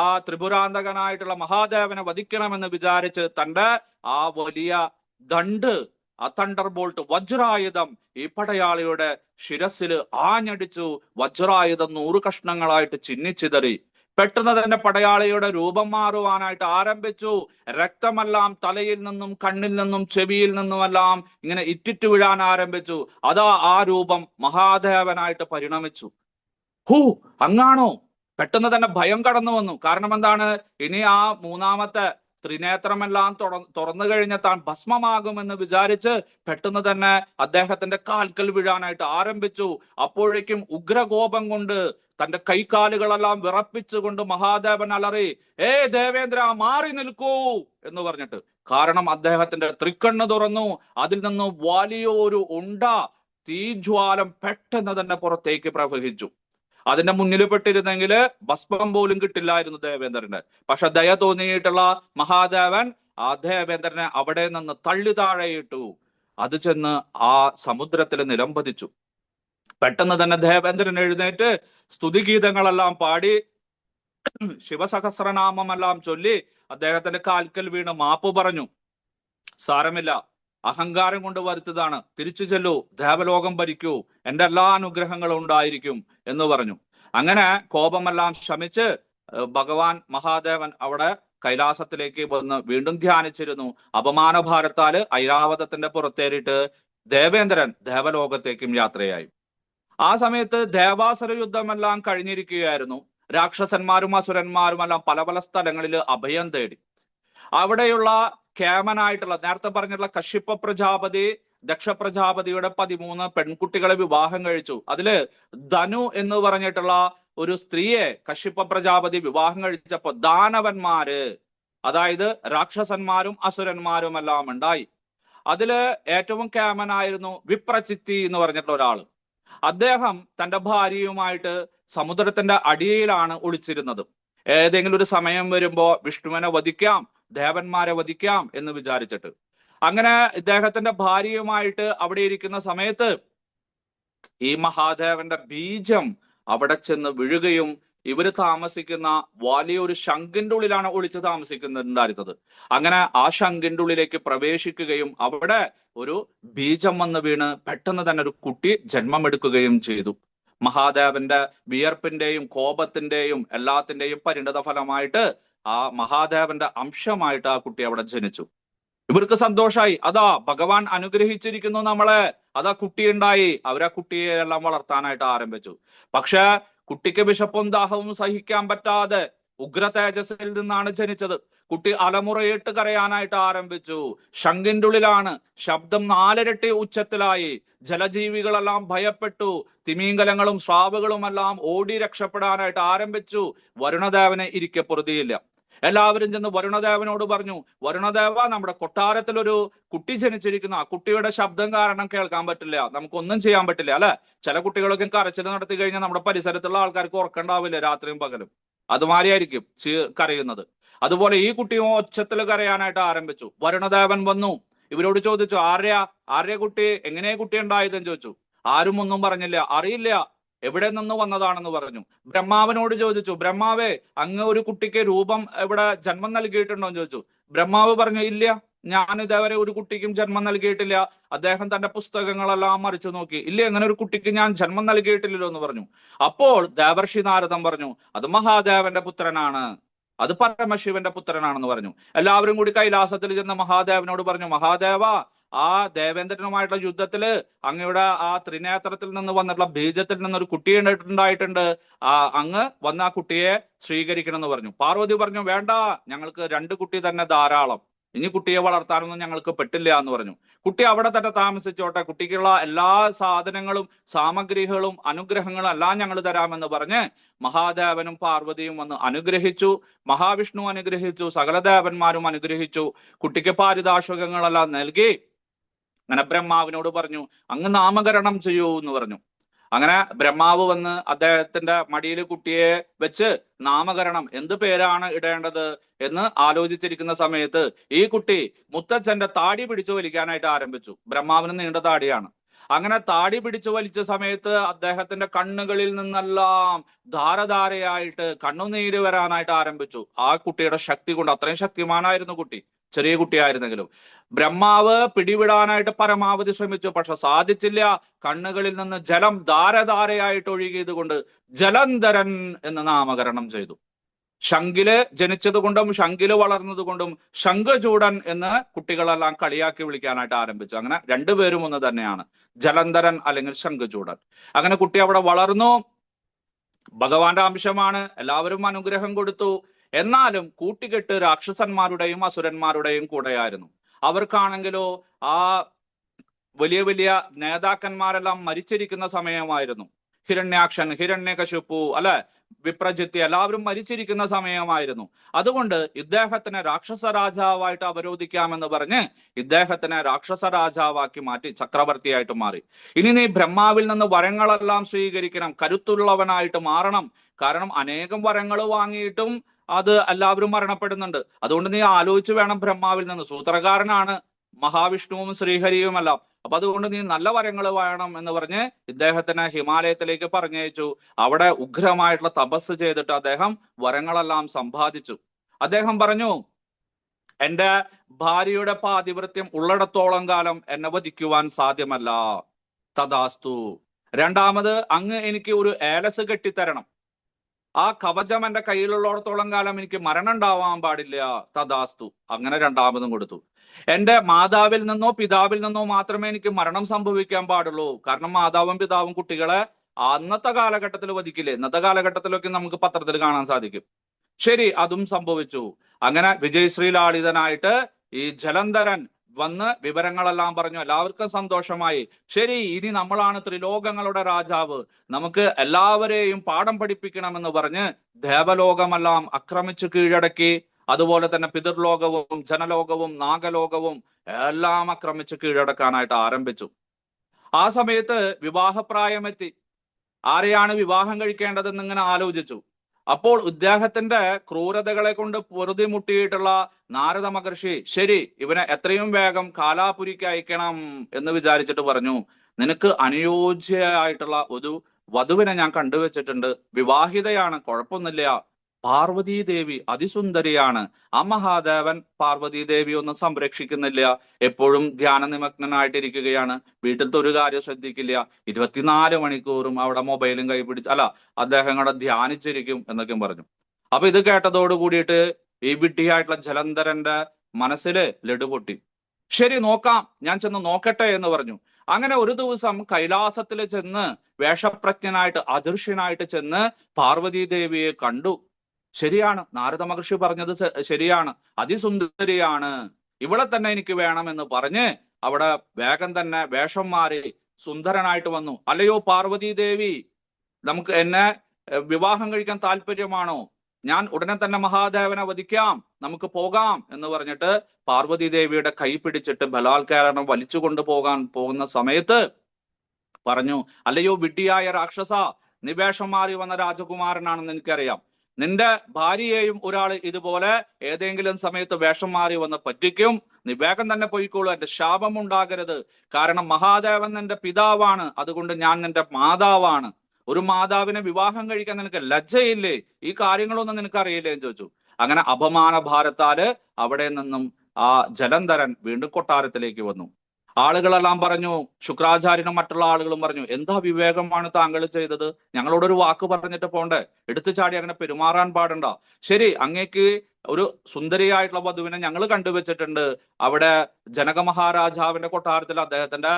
ആ ത്രിപുരാന്തകനായിട്ടുള്ള മഹാദേവനെ വധിക്കണമെന്ന് വിചാരിച്ച് തന്റെ ആ വലിയ ദണ്ട്, ആ തണ്ടർ ബോൾട്ട് വജ്രായുധം ഈ പടയാളിയുടെ ശിരസിൽ ആഞ്ഞടിച്ചു. വജ്രായുധം 100 കഷ്ണങ്ങളായിട്ട് ചിന്നിച്ചിതറി. പെട്ടെന്ന് തന്നെ പടയാളിയുടെ രൂപം മാറുവാനായിട്ട് ആരംഭിച്ചു. രക്തമെല്ലാം തലയിൽ നിന്നും കണ്ണിൽ നിന്നും ചെവിയിൽ നിന്നുമെല്ലാം ഇങ്ങനെ ഇറ്റിറ്റു വീഴാൻ ആരംഭിച്ചു. അതാ ആ രൂപം മഹാദേവനായിട്ട് പരിണമിച്ചു. അങ്ങാണോ? പെട്ടെന്ന് തന്നെ ഭയം കടന്നു വന്നു. കാരണം എന്താണ്? ഇനി ആ മൂന്നാമത്തെ ത്രിനേത്രമെല്ലാം തുറന്നു കഴിഞ്ഞ താൻ ഭസ്മമാകുമെന്ന് വിചാരിച്ച് പെട്ടെന്ന് തന്നെ അദ്ദേഹത്തിന്റെ കാൽക്കൽ വീഴാനായിട്ട് ആരംഭിച്ചു. അപ്പോഴേക്കും ഉഗ്രകോപം കൊണ്ട് തന്റെ കൈകാലുകളെല്ലാം വിറപ്പിച്ചുകൊണ്ട് മഹാദേവൻ അലറി, ദേവേന്ദ്ര, മാറി നിൽക്കൂ എന്ന് പറഞ്ഞിട്ട്. കാരണം അദ്ദേഹത്തിന്റെ തൃക്കണ്ണ് തുറന്നു. അതിൽ നിന്ന് വലിയൊരു ഉണ്ട തീജ്വാലം പെട്ടെന്ന് തന്നെ പുറത്തേക്ക് പ്രവഹിച്ചു. അതിന്റെ മുന്നിൽ പെട്ടിരുന്നെങ്കിൽ ഭസ്മം പോലും കിട്ടില്ലായിരുന്നു ദേവേന്ദ്രന്. പക്ഷെ ദയ തോന്നിയിട്ടുള്ള മഹാദേവൻ ആ ദേവേന്ദ്രനെ അവിടെ നിന്ന് തള്ളി താഴെയിട്ടു. അത് ചെന്ന് ആ സമുദ്രത്തിൽ നിലംപതിച്ചു. പെട്ടെന്ന് തന്നെ ദേവേന്ദ്രൻ എഴുന്നേറ്റ് സ്തുതിഗീതങ്ങളെല്ലാം പാടി ശിവസഹസ്രനാമമെല്ലാം ചൊല്ലി അദ്ദേഹത്തിന്റെ കാൽക്കൽ വീണ് മാപ്പ് പറഞ്ഞു. സാരമില്ല, അഹങ്കാരം കൊണ്ട് വരുത്തതാണ്, തിരിച്ചു ചെല്ലൂ, ദേവലോകം ഭരിക്കൂ, എന്റെ എല്ലാ അനുഗ്രഹങ്ങളും ഉണ്ടായിരിക്കും എന്ന് പറഞ്ഞു. അങ്ങനെ കോപമെല്ലാം ശമിച്ച് ഭഗവാൻ മഹാദേവൻ അവിടെ കൈലാസത്തിലേക്ക് വന്ന് വീണ്ടും ധ്യാനിച്ചിരുന്നു. അപമാനഭാരത്താല് ഐരാവതത്തിന്റെ പുറത്തേറിയിട്ട് ദേവേന്ദ്രൻ ദേവലോകത്തേക്കും യാത്രയായി. ആ സമയത്ത് ദേവാസുര യുദ്ധമെല്ലാം കഴിഞ്ഞിരിക്കുകയായിരുന്നു. രാക്ഷസന്മാരും അസുരന്മാരും എല്ലാം പല പല സ്ഥലങ്ങളിൽ അഭയം തേടി. അവിടെയുള്ള കേമനായിട്ടുള്ള നേരത്തെ പറഞ്ഞിട്ടുള്ള കശ്യപ പ്രജാപതി ദക്ഷ പ്രജാപതിയുടെ 13 പെൺകുട്ടികളെ വിവാഹം കഴിച്ചു. അതില് ധനു എന്ന് പറഞ്ഞിട്ടുള്ള ഒരു സ്ത്രീയെ കശ്യപ പ്രജാപതി വിവാഹം കഴിച്ചപ്പോ ദാനവന്മാര്, അതായത് രാക്ഷസന്മാരും അസുരന്മാരും എല്ലാം ഉണ്ടായി. അതില് ഏറ്റവും കേമനായിരുന്നു വിപ്രചിത്തി എന്ന് പറഞ്ഞിട്ടുള്ള ഒരാള്. അദ്ദേഹം തന്റെ ഭാര്യയുമായിട്ട് സമുദ്രത്തിന്റെ അടിയിലാണ് ഒളിച്ചിരുന്നത്. ഏതെങ്കിലും ഒരു സമയം വരുമ്പോ വിഷ്ണുവിനെ വധിക്കാം, ദേവന്മാരെ വധിക്കാം എന്ന് വിചാരിച്ചിട്ട്. അങ്ങനെ ഇദ്ദേഹത്തിന്റെ ഭാര്യയുമായിട്ട് അവിടെ ഇരിക്കുന്ന സമയത്ത് ഈ മഹാദേവന്റെ ബീജം അവിടെ ചെന്ന് വീഴുകയും ഇവര് താമസിക്കുന്ന വലിയൊരു ശംഖിന്റെ ഉള്ളിലാണ് ഒളിച്ച് താമസിക്കുന്നുണ്ടായിരുന്നത്. അങ്ങനെ ആ ശംഖിന്റെ ഉള്ളിലേക്ക് പ്രവേശിക്കുകയും അവിടെ ഒരു ബീജം വന്ന് വീണ് പെട്ടെന്ന് തന്നെ ഒരു കുട്ടി ജന്മമെടുക്കുകയും ചെയ്തു. മഹാദേവന്റെ വിയർപ്പിന്റെയും കോപത്തിന്റെയും എല്ലാത്തിന്റെയും പരിണിത ഫലമായിട്ട് ആ മഹാദേവന്റെ അംശമായിട്ട് ആ കുട്ടി അവിടെ ജനിച്ചു. ഇവർക്ക് സന്തോഷായി. അതാ ഭഗവാൻ അനുഗ്രഹിച്ചിരിക്കുന്നു നമ്മളെ, അതാ കുട്ടി ഉണ്ടായി. അവരാ കുട്ടിയെ എല്ലാം വളർത്താനായിട്ട് ആരംഭിച്ചു. പക്ഷെ കുട്ടിക്ക് വിശപ്പും ദാഹവും സഹിക്കാൻ പറ്റാതെ ഉഗ്ര തേജസ്സിൽ നിന്നാണ് ജനിച്ചത്. കുട്ടി അലമുറയിട്ട് കരയാനായിട്ട് ആരംഭിച്ചു. ശംഖിന്റെ ഉള്ളിലാണ്. ശബ്ദം 4 ഇരട്ടി ഉച്ചത്തിലായി. ജലജീവികളെല്ലാം ഭയപ്പെട്ടു. തിമിംഗലങ്ങളും സ്രാവുകളും എല്ലാം ഓടി രക്ഷപ്പെടാനായിട്ട് ആരംഭിച്ചു. വരുണദേവനെ ഇരിക്കെ പൊറുതിയില്ല. എല്ലാവരും ചെന്ന് വരുണദേവനോട് പറഞ്ഞു, വരുണദേവ, നമ്മുടെ കൊട്ടാരത്തിൽ ഒരു കുട്ടി ജനിച്ചിരിക്കുന്നു. ആ കുട്ടിയുടെ ശബ്ദം കാരണം കേൾക്കാൻ പറ്റില്ല, നമുക്കൊന്നും ചെയ്യാൻ പറ്റില്ല അല്ലെ. ചില കുട്ടികളൊക്കെ കരച്ചിൽ നടത്തി കഴിഞ്ഞാൽ നമ്മുടെ പരിസരത്തുള്ള ആൾക്കാർക്ക് ഉറക്കണ്ടാവില്ല, രാത്രിയും പകലും അതുമാതിരിയായിരിക്കും കരയുന്നത്. അതുപോലെ ഈ കുട്ടിയും ഒച്ചത്തിൽ കരയാനായിട്ട് ആരംഭിച്ചു. വരുണദേവൻ വന്നു, ഇവരോട് ചോദിച്ചു, ആര്യ കുട്ടി, എങ്ങനെയാ കുട്ടി ഉണ്ടായതെന്ന് ചോദിച്ചു. ആരും ഒന്നും പറഞ്ഞില്ല, അറിയില്ല. എവിടെ നിന്ന് വന്നതാണെന്ന് പറഞ്ഞു. ബ്രഹ്മാവിനോട് ചോദിച്ചു, ബ്രഹ്മാവേ, അങ്ങ് ഒരു കുട്ടിക്ക് രൂപം ഇവിടെ ജന്മം നൽകിയിട്ടുണ്ടോ എന്ന് ചോദിച്ചു. ബ്രഹ്മാവ് പറഞ്ഞു, ഇല്ല, ഞാൻ ഇതേവരെ ഒരു കുട്ടിക്കും ജന്മം നൽകിയിട്ടില്ല. അദ്ദേഹം തന്റെ പുസ്തകങ്ങളെല്ലാം മറിച്ചു നോക്കി. ഇല്ല, അങ്ങനെ ഒരു കുട്ടിക്ക് ഞാൻ ജന്മം നൽകിയിട്ടില്ലല്ലോ എന്ന് പറഞ്ഞു. അപ്പോൾ ദേവർഷി നാരദൻ പറഞ്ഞു, അത് മഹാദേവന്റെ പുത്രനാണ്, അത് പരമശിവന്റെ പുത്രനാണെന്ന് പറഞ്ഞു. എല്ലാവരും കൂടി കൈലാസത്തിൽ ചെന്ന് മഹാദേവനോട് പറഞ്ഞു, മഹാദേവ, ആ ദേവേന്ദ്രനുമായിട്ടുള്ള യുദ്ധത്തില് അങ്ങയുടെ ആ ത്രിനേത്രത്തിൽ നിന്ന് വന്നിട്ടുള്ള ബീജത്തിൽ നിന്നൊരു കുട്ടി ഉണ്ടായിട്ടുണ്ട്, അങ്ങ് വന്ന് ആ കുട്ടിയെ സ്വീകരിക്കണം എന്ന് പറഞ്ഞു. പാർവതി പറഞ്ഞു, വേണ്ട, ഞങ്ങൾക്ക് 2 കുട്ടി തന്നെ ധാരാളം, ഇനി കുട്ടിയെ വളർത്താനൊന്നും ഞങ്ങൾക്ക് പറ്റില്ല എന്ന് പറഞ്ഞു. കുട്ടി അവിടെ തന്നെ താമസിച്ചോട്ടെ, കുട്ടിക്കുള്ള എല്ലാ സാധനങ്ങളും സാമഗ്രികളും അനുഗ്രഹങ്ങളും എല്ലാം ഞങ്ങൾ തരാമെന്ന് പറഞ്ഞ് മഹാദേവനും പാർവതിയും വന്ന് അനുഗ്രഹിച്ചു. മഹാവിഷ്ണു അനുഗ്രഹിച്ചു, സകല ദേവന്മാരും അനുഗ്രഹിച്ചു. കുട്ടിക്ക് പാരിതാശികങ്ങളെല്ലാം നൽകി. അങ്ങനെ ബ്രഹ്മാവിനോട് പറഞ്ഞു, അങ്ങ് നാമകരണം ചെയ്യൂ എന്ന് പറഞ്ഞു. അങ്ങനെ ബ്രഹ്മാവ് വന്ന് അദ്ദേഹത്തിന്റെ മടിയിൽ കുട്ടിയെ വെച്ച് നാമകരണം, എന്ത് പേരാണ് ഇടേണ്ടത് എന്ന് ആലോചിച്ചിരിക്കുന്ന സമയത്ത് ഈ കുട്ടി മുത്തച്ഛന്റെ താടി പിടിച്ചു വലിക്കാനായിട്ട് ആരംഭിച്ചു. ബ്രഹ്മാവിന് നീണ്ട താടിയാണ്. അങ്ങനെ താടി പിടിച്ചു വലിച്ച സമയത്ത് അദ്ദേഹത്തിന്റെ കണ്ണുകളിൽ നിന്നെല്ലാം ധാരധാരയായിട്ട് കണ്ണുനീര് വരാനായിട്ട് ആരംഭിച്ചു. ആ കുട്ടിയുടെ ശക്തി കൊണ്ട്, അത്രയും ശക്തിമാനായിരുന്നു കുട്ടി, ചെറിയ കുട്ടിയായിരുന്നെങ്കിലും. ബ്രഹ്മാവ് പിടിവിടാനായിട്ട് പരമാവധി ശ്രമിച്ചു, പക്ഷെ സാധിച്ചില്ല. കണ്ണുകളിൽ നിന്ന് ജലം ധാരധാരയായിട്ട് ഒഴുകിയത് കൊണ്ട് ജലന്ധരൻ എന്ന് നാമകരണം ചെയ്തു. ശംഖില് ജനിച്ചത് കൊണ്ടും ശംഖില് വളർന്നത് കൊണ്ടും ശംഖചൂടൻ എന്ന് കുട്ടികളെല്ലാം കളിയാക്കി വിളിക്കാനായിട്ട് ആരംഭിച്ചു. അങ്ങനെ 2 പേരും ഒന്ന് തന്നെയാണ്, ജലന്ധരൻ അല്ലെങ്കിൽ ശംഖചൂടൻ. അങ്ങനെ കുട്ടി അവിടെ വളർന്നു. ഭഗവാന്റെ അംശമാണ്, എല്ലാവരും അനുഗ്രഹം കൊടുത്തു. എന്നാലും കൂട്ടിക്കെട്ട് രാക്ഷസന്മാരുടെയും അസുരന്മാരുടെയും കൂടെയായിരുന്നു. അവർക്കാണെങ്കിലോ ആ വലിയ വലിയ നേതാക്കന്മാരെല്ലാം മരിച്ചിരിക്കുന്ന സമയമായിരുന്നു. ഹിരണ്യാക്ഷൻ, ഹിരണ്യകശിപു, അല്ലെ, വിപ്രജിത്ത്, എല്ലാവരും മരിച്ചിരിക്കുന്ന സമയമായിരുന്നു. അതുകൊണ്ട് ഇദ്ദേഹത്തിനെ രാക്ഷസ രാജാവായിട്ട് അവരോധിക്കാമെന്ന് പറഞ്ഞ് ഇദ്ദേഹത്തിനെ രാക്ഷസ രാജാവാക്കി മാറ്റി, ചക്രവർത്തിയായിട്ട് മാറി. ഇനി നീ ബ്രഹ്മാവിൽ നിന്ന് വരങ്ങളെല്ലാം സ്വീകരിക്കണം, കരുത്തുള്ളവനായിട്ട് മാറണം. കാരണം അനേകം വരങ്ങൾ വാങ്ങിയിട്ടും അത് എല്ലാവരും മരണപ്പെടുന്നുണ്ട്. അതുകൊണ്ട് നീ ആലോചിച്ച് വേണം ബ്രഹ്മാവിൽ നിന്ന്, സൂത്രകാരനാണ് മഹാവിഷ്ണുവും ശ്രീഹരിയുമെല്ലാം. അപ്പൊ അതുകൊണ്ട് നീ നല്ല വരങ്ങൾ വേണം എന്ന് പറഞ്ഞ് ഇദ്ദേഹത്തിനെ ഹിമാലയത്തിലേക്ക് പറഞ്ഞയച്ചു. അവിടെ ഉഗ്രമായിട്ടുള്ള തപസ് ചെയ്തിട്ട് അദ്ദേഹം വരങ്ങളെല്ലാം സമ്പാദിച്ചു. അദ്ദേഹം പറഞ്ഞു, എന്റെ ഭാര്യയുടെ പാതിവൃത്യം ഉള്ളിടത്തോളം കാലം എന്നെ വധിക്കുവാൻ സാധ്യമല്ല. തഥാസ്തു. രണ്ടാമത്, അങ്ങ് എനിക്ക് ഒരു ഏലസ് കെട്ടിത്തരണം. ആ കവചം എന്റെ കയ്യിലുള്ളിടത്തോളം കാലം എനിക്ക് മരണം ഉണ്ടാവാൻ പാടില്ല. തഥാസ്തു. അങ്ങനെ 2ാമതും കൊടുത്തു. എന്റെ മാതാവിൽ നിന്നോ പിതാവിൽ നിന്നോ മാത്രമേ എനിക്ക് മരണം സംഭവിക്കാൻ പാടുള്ളൂ. കാരണം മാതാവും പിതാവും കുട്ടികളെ അന്നത്തെ കാലഘട്ടത്തിൽ വധിക്കില്ലേ, ഇന്നത്തെ കാലഘട്ടത്തിലൊക്കെ നമുക്ക് പത്രത്തിൽ കാണാൻ സാധിക്കും. ശരി, അതും സംഭവിച്ചു. അങ്ങനെ വിജയശ്രീ ലാളിതനായിട്ട് ഈ ജലന്ധരൻ വന്ന് വിവരങ്ങളെല്ലാം പറഞ്ഞു. എല്ലാവർക്കും സന്തോഷമായി. ശരി, ഇനി നമ്മളാണ് ത്രിലോകങ്ങളുടെ രാജാവ്, നമുക്ക് എല്ലാവരെയും പാഠം പഠിപ്പിക്കണമെന്ന് പറഞ്ഞ് ദേവലോകമെല്ലാം ആക്രമിച്ചു കീഴടക്കി. അതുപോലെ തന്നെ പിതൃലോകവും ജനലോകവും നാഗലോകവും എല്ലാം ആക്രമിച്ച് കീഴടക്കാനായിട്ട് ആരംഭിച്ചു. ആ സമയത്ത് വിവാഹപ്രായമെത്തി. ആരെയാണ് വിവാഹം കഴിക്കേണ്ടതെന്ന് ഇങ്ങനെ ആലോചിച്ചു. അപ്പോൾ ഇദ്ദേഹത്തിന്റെ ക്രൂരതകളെ കൊണ്ട് പൊറുതിമുട്ടിയിട്ടുള്ള നാരദ മഹർഷി, ശരി, ഇവനെ എത്രയും വേഗം കാലാപുരിക്ക് അയക്കണം എന്ന് വിചാരിച്ചിട്ട് പറഞ്ഞു, നിനക്ക് അനുയോജ്യമായിട്ടുള്ള ഒരു വധുവിനെ ഞാൻ കണ്ടുവച്ചിട്ടുണ്ട്, വിവാഹിതയാണ്, കുഴപ്പമൊന്നുമില്ല. പാർവതീ ദേവി അതിസുന്ദരിയാണ്. ആ മഹാദേവൻ പാർവതീ ദേവി ഒന്നും സംരക്ഷിക്കുന്നില്ല, എപ്പോഴും ധ്യാന നിമഗ്നനായിട്ടിരിക്കുകയാണ്, വീട്ടിലത്തെ ഒരു കാര്യം ശ്രദ്ധിക്കില്ല, 24 മണിക്കൂറും അവിടെ മൊബൈലും കൈ പിടിച്ച്, അല്ല, അദ്ദേഹം കൂടെ ധ്യാനിച്ചിരിക്കും എന്നൊക്കെ പറഞ്ഞു. അപ്പൊ ഇത് കേട്ടതോട് കൂടിയിട്ട് ഈ വിഡ്ഢിയായിട്ടുള്ള ജലന്ധരന്റെ മനസ്സില് ലഡു പൊട്ടി. ശരി, നോക്കാം, ഞാൻ ചെന്ന് നോക്കട്ടെ എന്ന് പറഞ്ഞു. അങ്ങനെ ഒരു ദിവസം കൈലാസത്തിൽ ചെന്ന് വേഷപ്രജ്ഞനായിട്ട് അദൃശ്യനായിട്ട് ചെന്ന് പാർവതീ ദേവിയെ കണ്ടു. ശരിയാണ്, നാരദ മഹർഷി പറഞ്ഞത് ശരിയാണ്, അതിസുന്ദരിയാണ്, ഇവളെ തന്നെ എനിക്ക് വേണമെന്ന് പറഞ്ഞ് അവിടെ വേഗം തന്നെ വേഷം മാറി സുന്ദരനായിട്ട് വന്നു. അല്ലയോ പാർവതീ ദേവി, നമുക്ക് എന്നെ വിവാഹം കഴിക്കാൻ താല്പര്യമാണോ? ഞാൻ ഉടനെ തന്നെ മഹാദേവനെ വധിക്കാം, നമുക്ക് പോകാം എന്ന് പറഞ്ഞിട്ട് പാർവതീ ദേവിയുടെ കൈ പിടിച്ചിട്ട് ബലാത്കാരം വലിച്ചു കൊണ്ടുപോകാൻ പോകുന്ന സമയത്ത് പറഞ്ഞു, അല്ലയോ വിഡ്ഢിയായ രാക്ഷസ, നീ വേഷം മാറി വന്ന രാജകുമാരനാണെന്ന് എനിക്കറിയാം. നിന്റെ ഭാര്യയെയും ഒരാൾ ഇതുപോലെ ഏതെങ്കിലും സമയത്ത് വേഷം മാറി വന്ന് പറ്റിക്കും. നീ വേഗം തന്നെ പോയിക്കോളൂ, എന്റെ ശാപം ഉണ്ടാകരുത്. കാരണം മഹാദേവൻ നിന്റെ പിതാവാണ്, അതുകൊണ്ട് ഞാൻ നിന്റെ മാതാവാണ്. ഒരു മാതാവിനെ വിവാഹം കഴിക്കാൻ നിനക്ക് ലജ്ജയില്ലേ? ഈ കാര്യങ്ങളൊന്നും നിനക്ക് അറിയില്ലേ എന്ന് ചോദിച്ചു. അങ്ങനെ അപമാന ഭാരത്താല് അവിടെ നിന്നും ആ ജലന്ധരൻ വീണ്ടും കൊട്ടാരത്തിലേക്ക് വന്നു. ആളുകളെല്ലാം പറഞ്ഞു, ശുക്രാചാര്യനും മറ്റുള്ള ആളുകളും പറഞ്ഞു, എന്താ വിവേകമാണ് താങ്കൾ ചെയ്തത്? ഞങ്ങളോടൊരു വാക്ക് പറഞ്ഞിട്ട് പോണ്ടേ? എടുത്തു ചാടി അങ്ങനെ പെരുമാറാൻ പാടണ്ട. ശരി, അങ്ങേക്ക് ഒരു സുന്ദരിയായിട്ടുള്ള വധുവിനെ ഞങ്ങൾ കണ്ടുവച്ചിട്ടുണ്ട്. അവിടെ ജനക മഹാരാജാവിന്റെ കൊട്ടാരത്തിൽ അദ്ദേഹത്തിന്റെ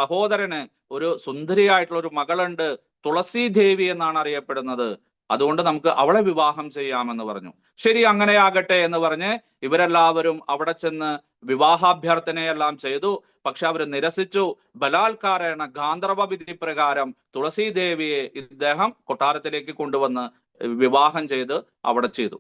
സഹോദരന് ഒരു സുന്ദരിയായിട്ടുള്ള ഒരു മകളുണ്ട്, തുളസി ദേവി എന്നാണ് അറിയപ്പെടുന്നത്. അതുകൊണ്ട് നമുക്ക് അവളെ വിവാഹം ചെയ്യാമെന്ന് പറഞ്ഞു. ശരി, അങ്ങനെയാകട്ടെ എന്ന് പറഞ്ഞ് ഇവരെല്ലാവരും അവിടെ ചെന്ന് വിവാഹാഭ്യർത്ഥനയെല്ലാം ചെയ്തു. പക്ഷെ അവർ നിരസിച്ചു. ബലാത്കാരേണ ഗാന്ധർവ വിധി പ്രകാരം തുളസി ദേവിയെ ഇദ്ദേഹം കൊട്ടാരത്തിലേക്ക് കൊണ്ടുവന്ന് വിവാഹം ചെയ്ത് അവിടെ ചെയ്തു.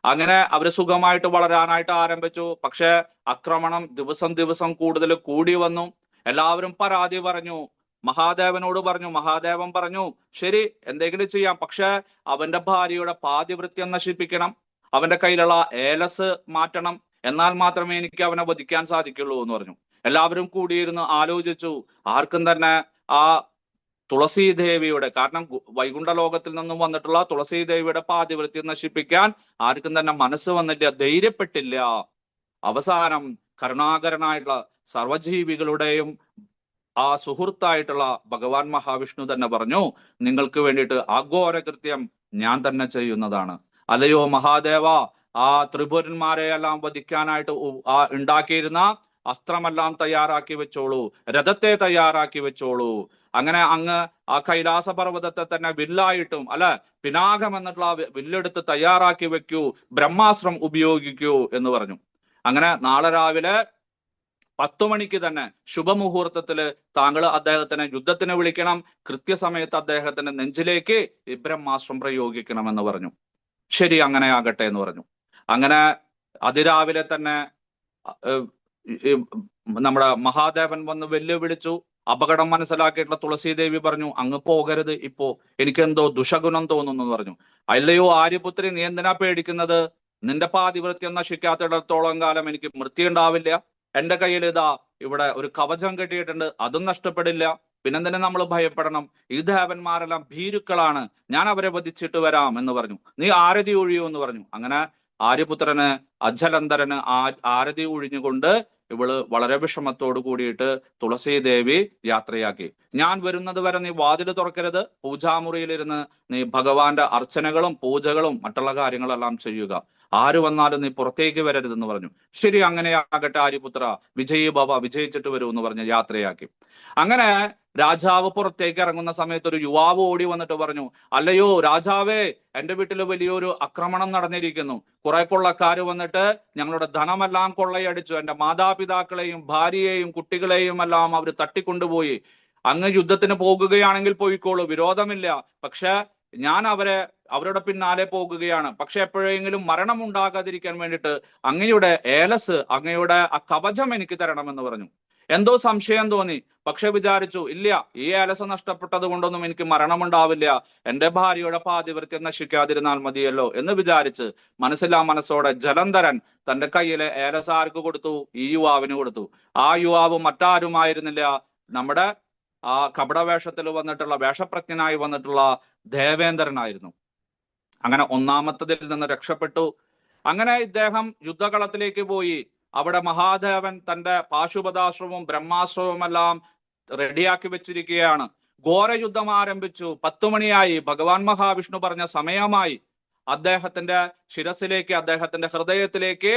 അങ്ങനെ അവര് സുഖമായിട്ട് വളരാനായിട്ട് ആരംഭിച്ചു. പക്ഷെ ആക്രമണം ദിവസം ദിവസം കൂടുതൽ കൂടി വന്നു. എല്ലാവരും പരാതി പറഞ്ഞു, മഹാദേവനോട് പറഞ്ഞു. മഹാദേവൻ പറഞ്ഞു, ശരി, എന്തെങ്കിലും ചെയ്യാം, പക്ഷെ അവന്റെ ഭാര്യയുടെ പാതിവൃത്യം നശിപ്പിക്കണം, അവന്റെ കയ്യിലുള്ള ഏലസ് മാറ്റണം, എന്നാൽ മാത്രമേ എനിക്ക് അവനെ വധിക്കാൻ സാധിക്കുള്ളൂ എന്ന് പറഞ്ഞു. എല്ലാവരും കൂടിയിരുന്ന് ആലോചിച്ചു. ആർക്കും തന്നെ ആ തുളസി ദേവിയുടെ, കാരണം വൈകുണ്ഠ ലോകത്തിൽ നിന്നും വന്നിട്ടുള്ള തുളസി ദേവിയുടെ പാതിവൃത്യം നശിപ്പിക്കാൻ ആർക്കും തന്നെ മനസ്സ് വന്നില്ല, ധൈര്യപ്പെട്ടില്ല. അവസാനം കരുണാകരനായിട്ടുള്ള സർവജീവികളുടെയും ആ സുഹൃത്തായിട്ടുള്ള ഭഗവാൻ മഹാവിഷ്ണു തന്നെ പറഞ്ഞു, നിങ്ങൾക്ക് വേണ്ടിയിട്ട് അഘോര കൃത്യം ഞാൻ തന്നെ ചെയ്യുന്നതാണ്. അല്ലയോ മഹാദേവ, ആ ത്രിപുരന്മാരെ എല്ലാം വധിക്കാനായിട്ട് ഉണ്ടാക്കിയിരുന്ന അസ്ത്രമെല്ലാം തയ്യാറാക്കി വെച്ചോളൂ, രഥത്തെ തയ്യാറാക്കി വെച്ചോളൂ. അങ്ങനെ അങ്ങ് ആ കൈലാസ പർവ്വതത്തെ തന്നെ വില്ലായിട്ടും പിനാകം എന്നിട്ടുള്ള വില്ലെടുത്ത് തയ്യാറാക്കി വെക്കൂ, ബ്രഹ്മാസ്ത്രം ഉപയോഗിക്കൂ എന്ന് പറഞ്ഞു. അങ്ങനെ നാളെ രാവിലെ 10 മണിക്ക് തന്നെ ശുഭമുഹൂർത്തത്തില് താങ്കൾ അദ്ദേഹത്തിനെ യുദ്ധത്തിന് വിളിക്കണം, കൃത്യസമയത്ത് അദ്ദേഹത്തിന്റെ നെഞ്ചിലേക്ക് ഈ ബ്രഹ്മാസ്ത്രം പ്രയോഗിക്കണം എന്ന് പറഞ്ഞു. ശരി, അങ്ങനെ ആകട്ടെ എന്ന് പറഞ്ഞു. അങ്ങനെ അതിരാവിലെ തന്നെ നമ്മുടെ മഹാദേവൻ വന്ന് വെല്ലുവിളിച്ചു. അപകടം മനസ്സിലാക്കിയിട്ടുള്ള തുളസി ദേവി പറഞ്ഞു, അങ്ങ് പോകരുത്, ഇപ്പോ എനിക്കെന്തോ ദുഷഗുണം തോന്നുന്നു എന്ന് പറഞ്ഞു. അല്ലയോ ആര്യപുത്രി, നീ എന്തിനാ പേടിക്കുന്നത്? നിന്റെ പാതിവൃത്യം നശിക്കാത്തിടത്തോളം കാലം എനിക്ക് മൃത്യുണ്ടാവില്ല. എന്റെ കയ്യിൽ ഇവിടെ ഒരു കവചം കെട്ടിയിട്ടുണ്ട്, അതും നഷ്ടപ്പെടില്ല. പിന്നെന്തിനെ നമ്മൾ ഭയപ്പെടണം? ഈ ദേവന്മാരെല്ലാം ഭീരുക്കളാണ്, ഞാൻ അവരെ വധിച്ചിട്ട് വരാം എന്ന് പറഞ്ഞു. നീ ആരതി ഒഴിയൂ എന്ന് പറഞ്ഞു. അങ്ങനെ ആര്യപുത്രന് അജലന്ധരന് ആരതി ഒഴിഞ്ഞുകൊണ്ട് ഇവള് വളരെ വിഷമത്തോട് കൂടിയിട്ട് തുളസി ദേവി യാത്രയാക്കി. ഞാൻ വരുന്നത് വരെ നീ വാതിൽ തുറക്കരുത്, പൂജാമുറിയിലിരുന്ന് നീ ഭഗവാന്റെ അർച്ചനകളും പൂജകളും മറ്റുള്ള കാര്യങ്ങളെല്ലാം ചെയ്യുക, ആര് വന്നാലും നീ പുറത്തേക്ക് വരരുതെന്ന് പറഞ്ഞു. ശരി, അങ്ങനെയാകട്ടെ ആര്യപുത്ര, വിജയീ ഭവ, വിജയിച്ചിട്ട് വരൂ എന്ന് പറഞ്ഞ് യാത്രയാക്കി. അങ്ങനെ രാജാവ് പുറത്തേക്ക് ഇറങ്ങുന്ന സമയത്ത് ഒരു യുവാവ് ഓടി വന്നിട്ട് പറഞ്ഞു, അല്ലയോ രാജാവേ, എന്റെ വീട്ടിൽ വലിയൊരു ആക്രമണം നടന്നിരിക്കുന്നു. കുറെ കൊള്ളക്കാര് വന്നിട്ട് ഞങ്ങളുടെ ധനമെല്ലാം കൊള്ളയടിച്ചു, എന്റെ മാതാപിതാക്കളെയും ഭാര്യയെയും കുട്ടികളെയും എല്ലാം അവർ തട്ടിക്കൊണ്ടുപോയി. അങ്ങ് യുദ്ധത്തിന് പോകുകയാണെങ്കിൽ പോയിക്കോളൂ, വിരോധമില്ല. പക്ഷെ ഞാൻ അവരുടെ പിന്നാലെ പോകുകയാണ്. പക്ഷെ എപ്പോഴെങ്കിലും മരണം ഉണ്ടാകാതിരിക്കാൻ വേണ്ടിയിട്ട് അങ്ങയുടെ ഏലസ്, അങ്ങയുടെ ആ കവചം എനിക്ക് തരണമെന്ന് പറഞ്ഞു. എന്തോ സംശയം തോന്നി. പക്ഷെ വിചാരിച്ചു, ഇല്ല, ഈ ഏലസ് നഷ്ടപ്പെട്ടത് കൊണ്ടൊന്നും എനിക്ക് മരണമുണ്ടാവില്ല, എന്റെ ഭാര്യയുടെ പാതിവൃത്യം നശിക്കാതിരുന്നാൽ മതിയല്ലോ എന്ന് വിചാരിച്ച് മനസ്സിലാ മനസ്സോടെ ജലന്ധരൻ തന്റെ കയ്യിലെ ഏലസ് ആർക്ക് കൊടുത്തു? ഈ യുവാവിന് കൊടുത്തു. ആ യുവാവ് മറ്റാരുമായിരുന്നില്ല, നമ്മുടെ ആ കപടവേഷത്തിൽ വന്നിട്ടുള്ള, വേഷപ്രജ്ഞനായി വന്നിട്ടുള്ള ദേവേന്ദ്രനായിരുന്നു. അങ്ങനെ ഒന്നാമത്തതിൽ നിന്ന് രക്ഷപ്പെട്ടു. അങ്ങനെ ഇദ്ദേഹം യുദ്ധകളത്തിലേക്ക് പോയി. അവിടെ മഹാദേവൻ തന്റെ പാശുപതാശ്രമവും ബ്രഹ്മാസ്ത്രവും എല്ലാം റെഡിയാക്കി വെച്ചിരിക്കുകയാണ്. ഘോരയുദ്ധം ആരംഭിച്ചു. 10 മണിയായി. ഭഗവാൻ മഹാവിഷ്ണു പറഞ്ഞ സമയമായി. അദ്ദേഹത്തിന്റെ ശിരസിലേക്ക്, അദ്ദേഹത്തിന്റെ ഹൃദയത്തിലേക്ക്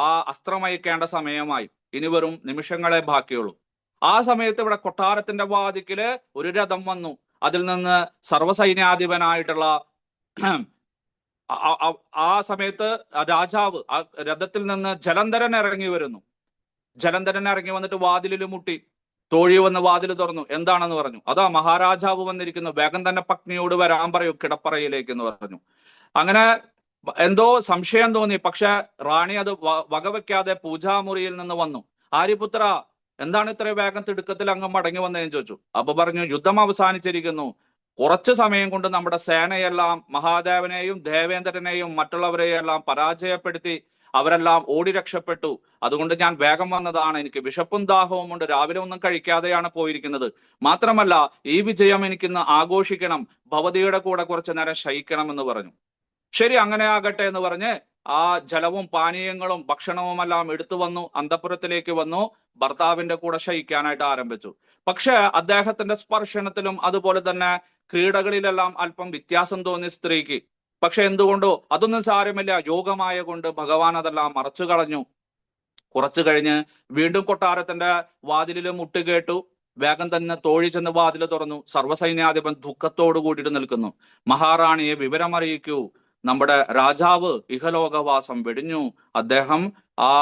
ആ അസ്ത്രമയക്കേണ്ട സമയമായി. ഇനി വെറും നിമിഷങ്ങളെ ബാക്കിയുള്ളൂ. ആ സമയത്ത് ഇവിടെ കൊട്ടാരത്തിന്റെ വാതിക്കല് ഒരു രഥം വന്നു. അതിൽ നിന്ന് സർവ്വസൈന്യാധിപനായിട്ടുള്ള ആ സമയത്ത് രാജാവ് ആ രഥത്തിൽ നിന്ന് ജലന്ധരൻ ഇറങ്ങി വരുന്നു. ജലന്ധരൻ ഇറങ്ങി വന്നിട്ട് വാതിലിൽ മുട്ടി. തോഴി വന്ന് വാതിൽ തുറന്നു. എന്താണെന്ന് പറഞ്ഞു. അതാ മഹാരാജാവ് വന്നിരിക്കുന്നു, വേഗം തന്നെ പത്നിയോട് വരാൻ പറയൂ കിടപ്പറയിലേക്ക് എന്ന് പറഞ്ഞു. അങ്ങനെ എന്തോ സംശയം തോന്നി. പക്ഷെ റാണി അത് വകവെക്കാതെ പൂജാമുറിയിൽ നിന്ന് വന്നു. ആര്യപുത്ര, എന്താണ് ഇത്ര വേഗം തിടുക്കത്തിൽ അങ്ങ് മടങ്ങി വന്നതെന്ന് ചോദിച്ചു. അപ്പൊ പറഞ്ഞു, യുദ്ധം അവസാനിച്ചിരിക്കുന്നു. കുറച്ചു സമയം കൊണ്ട് നമ്മുടെ സേനയെല്ലാം മഹാദേവനെയും ദേവേന്ദ്രനെയും മറ്റുള്ളവരെയും എല്ലാം പരാജയപ്പെടുത്തി. അവരെല്ലാം ഓടി രക്ഷപ്പെട്ടു. അതുകൊണ്ട് ഞാൻ വേഗം വന്നതാണ്. എനിക്ക് വിശപ്പും ദാഹവും ഉണ്ട്. രാവിലെ ഒന്നും കഴിക്കാതെയാണ് പോയിരിക്കുന്നത്. മാത്രമല്ല ഈ വിജയം എനിക്കിന്ന് ആഘോഷിക്കണം. ഭവതിയുടെ കൂടെ കുറച്ചു നേരം ശയിക്കണം എന്ന് പറഞ്ഞു. ശരി, അങ്ങനെ ആകട്ടെ എന്ന് പറഞ്ഞ് ആ ജലവും പാനീയങ്ങളും ഭക്ഷണവും എല്ലാം എടുത്തു വന്നു. അന്തഃപുരത്തിലേക്ക് വന്നു. ഭർത്താവിന്റെ കൂടെ ശയിക്കാനായിട്ട് ആരംഭിച്ചു. പക്ഷെ അദ്ദേഹത്തിന്റെ സ്പർശനത്തിലും അതുപോലെ തന്നെ ക്രീഡകളിലെല്ലാം അല്പം വ്യത്യാസം തോന്നി സ്ത്രീക്ക്. പക്ഷെ എന്തുകൊണ്ടോ അതൊന്നും സാരമില്ല, യോഗമായ കൊണ്ട് ഭഗവാൻ അതെല്ലാം മറച്ചു കളഞ്ഞു. കുറച്ചു കഴിഞ്ഞ് വീണ്ടും കൊട്ടാരത്തിന്റെ വാതിലിൽ മുട്ടുകേട്ടു. വേഗം തന്നെ തോഴി ചെന്ന് വാതിൽ തുറന്നു. സർവ്വസൈന്യാധിപൻ ദുഃഖത്തോടു കൂടിയിട്ട് നിൽക്കുന്നു. മഹാറാണിയെ വിവരമറിയിക്കൂ, നമ്മുടെ രാജാവ് ഇഹലോകവാസം വെടിഞ്ഞു, അദ്ദേഹം ആ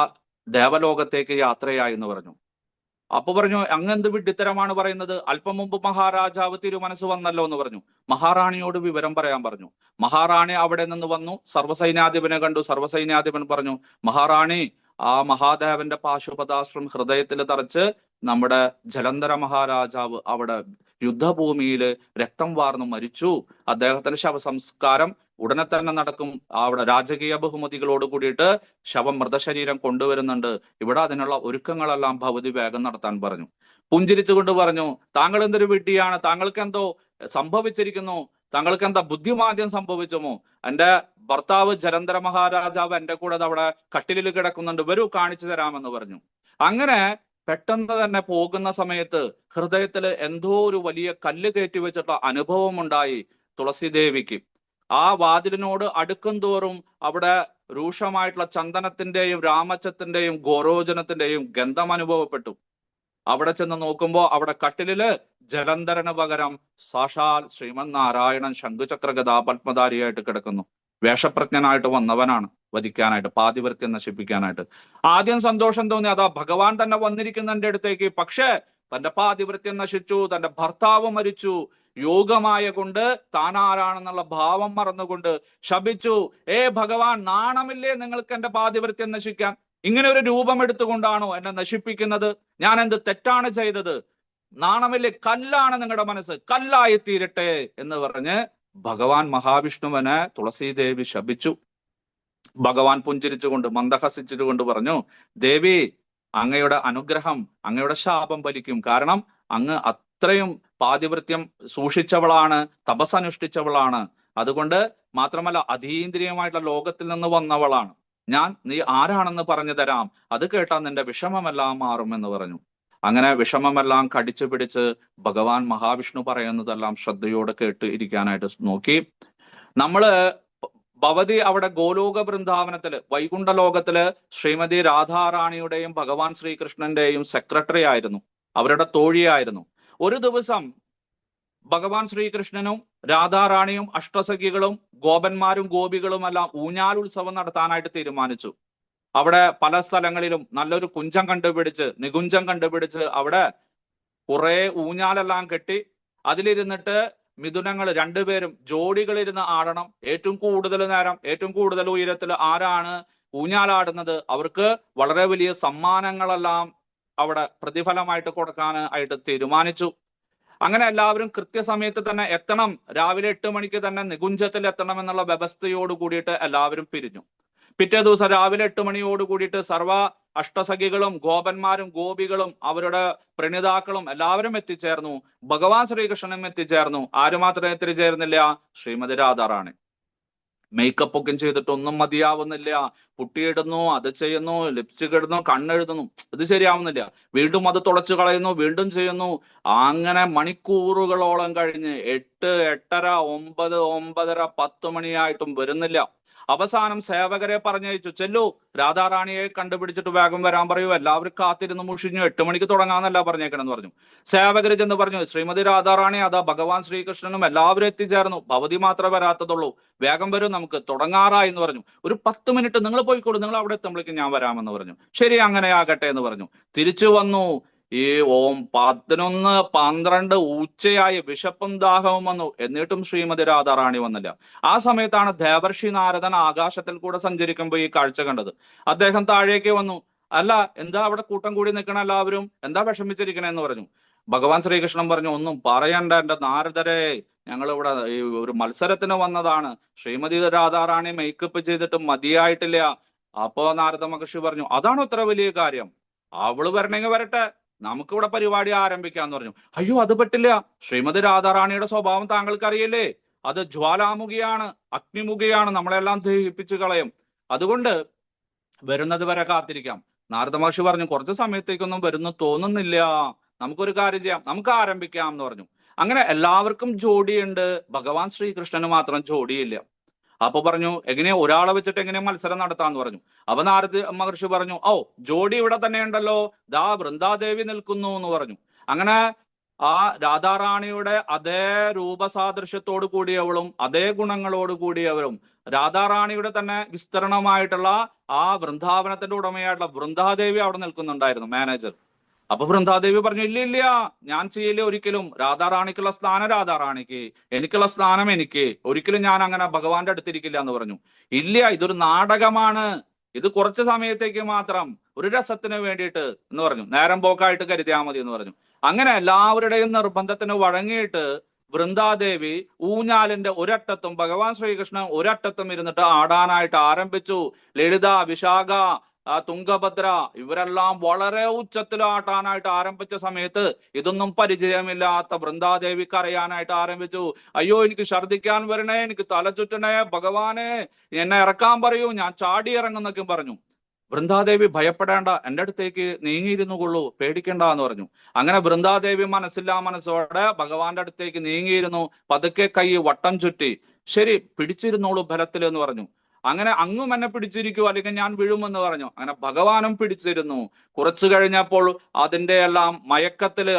ദേവലോകത്തേക്ക് യാത്രയായി എന്ന് പറഞ്ഞു. അപ്പൊ പറഞ്ഞു, അങ്ങെന്ത് വിഡ്ഢിത്തരമാണ് പറയുന്നത്? അല്പം മുമ്പ് മഹാരാജാവ് തിരുമനസ് വന്നല്ലോ എന്ന് പറഞ്ഞു. മഹാറാണിയോട് വിവരം പറയാൻ പറഞ്ഞു. മഹാറാണി അവിടെ നിന്ന് വന്നു, സർവ്വസൈന്യാധിപനെ കണ്ടു. സർവ്വസൈന്യാധിപൻ പറഞ്ഞു, മഹാറാണി, ആ മഹാദേവന്റെ പാശുപതാശ്രം ഹൃദയത്തിൽ തറച്ച് നമ്മുടെ ജലന്ധര മഹാരാജാവ് അവിടെ യുദ്ധഭൂമിയിൽ രക്തം വാർന്നു മരിച്ചു. അദ്ദേഹത്തിന്റെ ശവസംസ്കാരം ഉടനെ തന്നെ നടക്കും. അവിടെ രാജകീയ ബഹുമതികളോട് കൂടിയിട്ട് ശവം മൃതശരീരം കൊണ്ടുവരുന്നുണ്ട്. ഇവിടെ അതിനുള്ള ഒരുക്കങ്ങളെല്ലാം ഭവതി വേഗം നടത്താൻ പറഞ്ഞു. പുഞ്ചിരിച്ചുകൊണ്ട് പറഞ്ഞു, താങ്കൾ എന്തൊരു വിഡ്ഢിയാണ്, താങ്കൾക്ക് എന്തോ സംഭവിച്ചിരിക്കുന്നു, താങ്കൾക്ക് എന്താ ബുദ്ധിമാന്ദ്യം സംഭവിച്ചുമോ? എന്റെ ഭർത്താവ് ജലന്ധര മഹാരാജാവ് എന്റെ കൂടെ അവിടെ കട്ടിലിൽ കിടക്കുന്നുണ്ട്, വരൂ കാണിച്ചു തരാമെന്ന് പറഞ്ഞു. അങ്ങനെ പെട്ടെന്ന് തന്നെ പോകുന്ന സമയത്ത് ഹൃദയത്തിൽ എന്തോ ഒരു വലിയ കല്ല് കയറ്റി വെച്ചിട്ടുള്ള അനുഭവം ഉണ്ടായി തുളസി ദേവിക്ക്. ആ വാതിലിനോട് അടുക്കും തോറും അവിടെ രൂക്ഷമായിട്ടുള്ള ചന്ദനത്തിന്റെയും രാമച്ചത്തിന്റെയും ഗോരോചനത്തിന്റെയും ഗന്ധം അനുഭവപ്പെട്ടു. അവിടെ ചെന്ന് നോക്കുമ്പോ അവിടെ കട്ടിലില് ജലന്ധരന് പകരം സാക്ഷാൽ ശ്രീമൻ നാരായണൻ ശംഖുചക്ര ഗദാ പത്മധാരിയായിട്ട് കിടക്കുന്നു. വേഷപ്രജ്ഞനായിട്ട് വന്നവനാണ് വധിക്കാനായിട്ട്, പാതിവൃത്യം നശിപ്പിക്കാനായിട്ട്. ആദ്യം സന്തോഷം തോന്നി, അതാ ഭഗവാൻ തന്നെ വന്നിരിക്കുന്ന എന്റെ അടുത്തേക്ക്. പക്ഷേ തന്റെ പാതിവൃത്യം നശിച്ചു, തന്റെ ഭർത്താവ് മരിച്ചു. യോഗമായ കൊണ്ട് താൻ ആരാണെന്നുള്ള ഭാവം മറന്നുകൊണ്ട് ശപിച്ചു, ഭഗവാൻ, നാണമില്ലേ നിങ്ങൾക്ക് എന്റെ പാതിവൃത്യം നശിക്കാൻ? ഇങ്ങനെ ഒരു രൂപം എടുത്തുകൊണ്ടാണോ എന്നെ നശിപ്പിക്കുന്നത്? ഞാൻ എന്ത് തെറ്റാണ് ചെയ്തത്? നാണമില്ലേ? കല്ലാണ് നിങ്ങളുടെ മനസ്സ്, കല്ലായി തീരട്ടെ എന്ന് പറഞ്ഞ് ഭഗവാൻ മഹാവിഷ്ണുവിനെ തുളസീദേവി ശപിച്ചു. ഭഗവാൻ പുഞ്ചിരിച്ചുകൊണ്ട് മന്ദഹസിച്ചുകൊണ്ട് പറഞ്ഞു, ദേവി, അങ്ങയുടെ അനുഗ്രഹം അങ്ങയുടെ ശാപം ഫലിക്കും. കാരണം അങ്ങ് അത്രയും പാതിവൃത്യം സൂക്ഷിച്ചവളാണ്, തപസ്സനുഷ്ഠിച്ചവളാണ്. അതുകൊണ്ട് മാത്രമല്ല അതീന്ദ്രിയമായിട്ടുള്ള ലോകത്തിൽ നിന്ന് വന്നവളാണ്. നീ ആരാണെന്ന് പറഞ്ഞു തരാം, അത് കേട്ടാൽ നിന്റെ വിഷമമെല്ലാം മാറുമെന്ന് പറഞ്ഞു. അങ്ങനെ വിഷമമെല്ലാം കടിച്ചു പിടിച്ച് ഭഗവാൻ മഹാവിഷ്ണു പറയുന്നതെല്ലാം ശ്രദ്ധയോടെ കേട്ട് ഇരിക്കാനായിട്ട് നോക്കി. ഭവതി അവിടെ ഗോലോക വൃന്ദാവനത്തില് വൈകുണ്ഠ ലോകത്തില് ശ്രീമതി രാധാറാണിയുടെയും ഭഗവാൻ ശ്രീകൃഷ്ണന്റെയും സെക്രട്ടറി ആയിരുന്നു, അവരുടെ തോഴിയായിരുന്നു. ഒരു ദിവസം ഭഗവാൻ ശ്രീകൃഷ്ണനും രാധാറാണിയും അഷ്ടസഖികളും ഗോപന്മാരും ഗോപികളുമെല്ലാം ഊഞ്ഞാൽ ഉത്സവം നടത്താനായിട്ട് തീരുമാനിച്ചു. അവിടെ പല സ്ഥലങ്ങളിലും നല്ലൊരു കുഞ്ചം കണ്ടുപിടിച്ച്, നികുഞ്ചം കണ്ടുപിടിച്ച് അവിടെ കുറെ ഊഞ്ഞാലെല്ലാം കെട്ടി അതിലിരുന്നിട്ട് മിഥുനങ്ങൾ രണ്ടുപേരും ജോഡികളിരുന്ന് ആടണം. ഏറ്റവും കൂടുതൽ നേരം, ഏറ്റവും കൂടുതൽ ഉയരത്തിൽ ആരാണ് ഊഞ്ഞാലാടുന്നത് അവർക്ക് വളരെ വലിയ സമ്മാനങ്ങളെല്ലാം അവിടെ പ്രതിഫലമായിട്ട് കൊടുക്കാനായിട്ട് തീരുമാനിച്ചു. അങ്ങനെ എല്ലാവരും കൃത്യസമയത്ത് തന്നെ എത്തണം, രാവിലെ 8 മണിക്ക് തന്നെ നികുഞ്ചത്തിൽ എത്തണം എന്നുള്ള വ്യവസ്ഥയോട് കൂടിയിട്ട് എല്ലാവരും പിരിഞ്ഞു. പിറ്റേ ദിവസം രാവിലെ 8 മണിയോട് കൂടിയിട്ട് സർവ അഷ്ടസഖികളും ഗോപന്മാരും ഗോപികളും അവരുടെ പ്രണീതാക്കളും എല്ലാവരും എത്തിച്ചേർന്നു. ഭഗവാൻ ശ്രീകൃഷ്ണനും എത്തിച്ചേർന്നു. ആര് മാത്രമേ എത്തിച്ചേർന്നില്ല? ശ്രീമതി രാധാറാണി. മേക്കപ്പ് ഒക്കെ ചെയ്തിട്ടൊന്നും മതിയാവുന്നില്ല. പുട്ടിയിടുന്നു, അത് ചെയ്യുന്നു, ലിപ്സ്റ്റിക് ഇടുന്നു, കണ്ണെഴുതുന്നു, ഇത് ശരിയാവുന്നില്ല. വീണ്ടും അത് തുളച്ചു കളയുന്നു, വീണ്ടും ചെയ്യുന്നു. അങ്ങനെ മണിക്കൂറുകളോളം കഴിഞ്ഞ് 8, 8:30, 9, 9:30, 10 മണിയായിട്ടും വരുന്നില്ല. അവസാനം സേവകരെ പറഞ്ഞയച്ചു, ചെല്ലു, രാധാറാണിയെ കണ്ടുപിടിച്ചിട്ട് വേഗം വരാൻ പറയൂ. എല്ലാവരും കാത്തിരുന്ന് മുഷിഞ്ഞു. 8 മണിക്ക് തുടങ്ങാന്നല്ല പറഞ്ഞേക്കണെന്ന് പറഞ്ഞു. സേവകര് ചെന്ന് പറഞ്ഞു, ശ്രീമതി രാധാറാണി അതാ ഭഗവാൻ ശ്രീകൃഷ്ണനും എല്ലാവരും എത്തിച്ചേർന്നു, ഭവതി മാത്രമേ വരാത്തതുള്ളൂ, വേഗം വരും, നമുക്ക് തുടങ്ങാറായി എന്ന് പറഞ്ഞു. ഒരു 10 മിനിറ്റ് നിങ്ങൾ പോയിക്കോളൂ, നിങ്ങൾ അവിടെ എത്തുമ്പോഴേക്കും ഞാൻ വരാമെന്ന് പറഞ്ഞു. ശരി, അങ്ങനെ ആകട്ടെ എന്ന് പറഞ്ഞു. തിരിച്ചു വന്നു. ഈ 11, 12 ഉച്ചയായി വിശപ്പും ദാഹവും വന്നു. എന്നിട്ടും ശ്രീമതി രാധാറാണി വന്നില്ല. ആ സമയത്താണ് ദേവർഷി നാരദൻ ആകാശത്തിൽ കൂടെ സഞ്ചരിക്കുമ്പോൾ ഈ കാഴ്ച കണ്ടത്. അദ്ദേഹം താഴേക്ക് വന്നു. അല്ല, എന്താ അവിടെ കൂട്ടം കൂടി നിൽക്കണ എല്ലാവരും, എന്താ വിഷമിച്ചിരിക്കണെന്ന് പറഞ്ഞു. ഭഗവാൻ ശ്രീകൃഷ്ണൻ പറഞ്ഞു, ഒന്നും പറയണ്ട എന്റെ നാരദരെ, ഞങ്ങൾ ഇവിടെ ഒരു മത്സരത്തിന് വന്നതാണ്. ശ്രീമതി രാധാറാണി മേക്കപ്പ് ചെയ്തിട്ട് മതിയായിട്ടില്ല, അപ്പോ നാരദ മഹർഷി പറഞ്ഞു, അതാണോ ഇത്ര വലിയ കാര്യം? അവള് വരണമെങ്കിൽ വരട്ടെ, നമുക്കിവിടെ പരിപാടി ആരംഭിക്കാന്ന് പറഞ്ഞു. അയ്യോ, അത് പറ്റില്ല. ശ്രീമതി രാധാറാണിയുടെ സ്വഭാവം താങ്കൾക്ക് അറിയില്ലേ? അത് ജ്വാലാമുഖിയാണ്, അഗ്നിമുഖിയാണ്, നമ്മളെല്ലാം ദഹിപ്പിച്ചു കളയും. അതുകൊണ്ട് വരുന്നത് വരെ കാത്തിരിക്കാം. നാരദ മഹർഷി പറഞ്ഞു, കുറച്ച് സമയത്തേക്കൊന്നും വരുന്നു തോന്നുന്നില്ല, നമുക്കൊരു കാര്യം ചെയ്യാം, നമുക്ക് ആരംഭിക്കാം എന്ന് പറഞ്ഞു. അങ്ങനെ എല്ലാവർക്കും ജോഡിയുണ്ട്, ഭഗവാൻ ശ്രീകൃഷ്ണന് മാത്രം ജോഡിയില്ല. അപ്പൊ പറഞ്ഞു, എങ്ങനെയാ ഒരാളെ വെച്ചിട്ട് എങ്ങനെയാ മത്സരം നടത്താന്ന് പറഞ്ഞു. അപ്പൊ നാരദ മഹർഷി പറഞ്ഞു, ഓ, ജോഡി ഇവിടെ തന്നെ ഉണ്ടല്ലോ, ദാ വൃന്ദാദേവി നിൽക്കുന്നു എന്ന് പറഞ്ഞു. അങ്ങനെ ആ രാധാറാണിയുടെ അതേ രൂപസാദൃശ്യത്തോടു കൂടിയവളും അതേ ഗുണങ്ങളോട് കൂടിയവരും രാധാറാണിയുടെ തന്നെ വിസ്തരണമായിട്ടുള്ള ആ വൃന്ദാവനത്തിന്റെ ഉടമയായിട്ടുള്ള വൃന്ദാദേവി അവിടെ നിൽക്കുന്നുണ്ടായിരുന്നു, മാനേജർ. അപ്പൊ വൃന്ദാദേവി പറഞ്ഞു, ഇല്ല ഇല്ല, ഞാൻ ചെയ്യില്ല ഒരിക്കലും. രാധാറാണിക്കുള്ള സ്ഥാനം രാധാറാണിക്ക്, എനിക്കുള്ള സ്ഥാനം എനിക്ക്. ഒരിക്കലും ഞാൻ അങ്ങനെ ഭഗവാന്റെ അടുത്തിരിക്കില്ല എന്ന് പറഞ്ഞു. ഇല്ല, ഇതൊരു നാടകമാണ്, ഇത് കുറച്ച് സമയത്തേക്ക് മാത്രം, ഒരു രസത്തിന് വേണ്ടിയിട്ട് എന്ന് പറഞ്ഞു. നേരം പോക്കായിട്ട് കരുതിയാൽ മതി എന്ന് പറഞ്ഞു. അങ്ങനെ എല്ലാവരുടെയും നിർബന്ധത്തിന് വഴങ്ങിയിട്ട് വൃന്ദാദേവി ഊഞ്ഞാലിന്റെ ഒരറ്റത്തും ഭഗവാൻ ശ്രീകൃഷ്ണൻ ഒരറ്റത്തും ഇരുന്നിട്ട് ആടാനായിട്ട് ആരംഭിച്ചു. ലളിത, വിശാഖ, തുംഗഭദ്ര ഇവരെല്ലാം വളരെ ഉച്ചത്തിൽ ആട്ടാനായിട്ട് ആരംഭിച്ച സമയത്ത് ഇതൊന്നും പരിചയമില്ലാത്ത വൃന്ദാദേവി കരയാനായിട്ട് ആരംഭിച്ചു. അയ്യോ, എനിക്ക് ഛർദ്ദിക്കാൻ വരണേ, എനിക്ക് തല ചുറ്റണേ, ഭഗവാനെ എന്നെ ഇറക്കാൻ പറയൂ, ഞാൻ ചാടി ഇറങ്ങുന്നൊക്കെ പറഞ്ഞു. വൃന്ദാദേവി, ഭയപ്പെടേണ്ട, എൻ്റെ അടുത്തേക്ക് നീങ്ങിയിരുന്നു കൊള്ളൂ, പേടിക്കണ്ട എന്ന് പറഞ്ഞു. അങ്ങനെ വൃന്ദാദേവി മനസ്സില്ലാ മനസ്സോടെ ഭഗവാന്റെ അടുത്തേക്ക് നീങ്ങിയിരുന്നു. പതുക്കെ കൈ വട്ടം ചുറ്റി, ശരി പിടിച്ചിരുന്നോളൂ ബലത്തിൽ എന്ന് പറഞ്ഞു. അങ്ങനെ അങ്ങും എന്നെ പിടിച്ചിരിക്കൂ, അല്ലെങ്കിൽ ഞാൻ വീഴുമെന്ന് പറഞ്ഞു. അങ്ങനെ ഭഗവാനും പിടിച്ചിരുന്നു. കുറച്ചു കഴിഞ്ഞപ്പോൾ അതിന്റെ എല്ലാം മയക്കത്തില്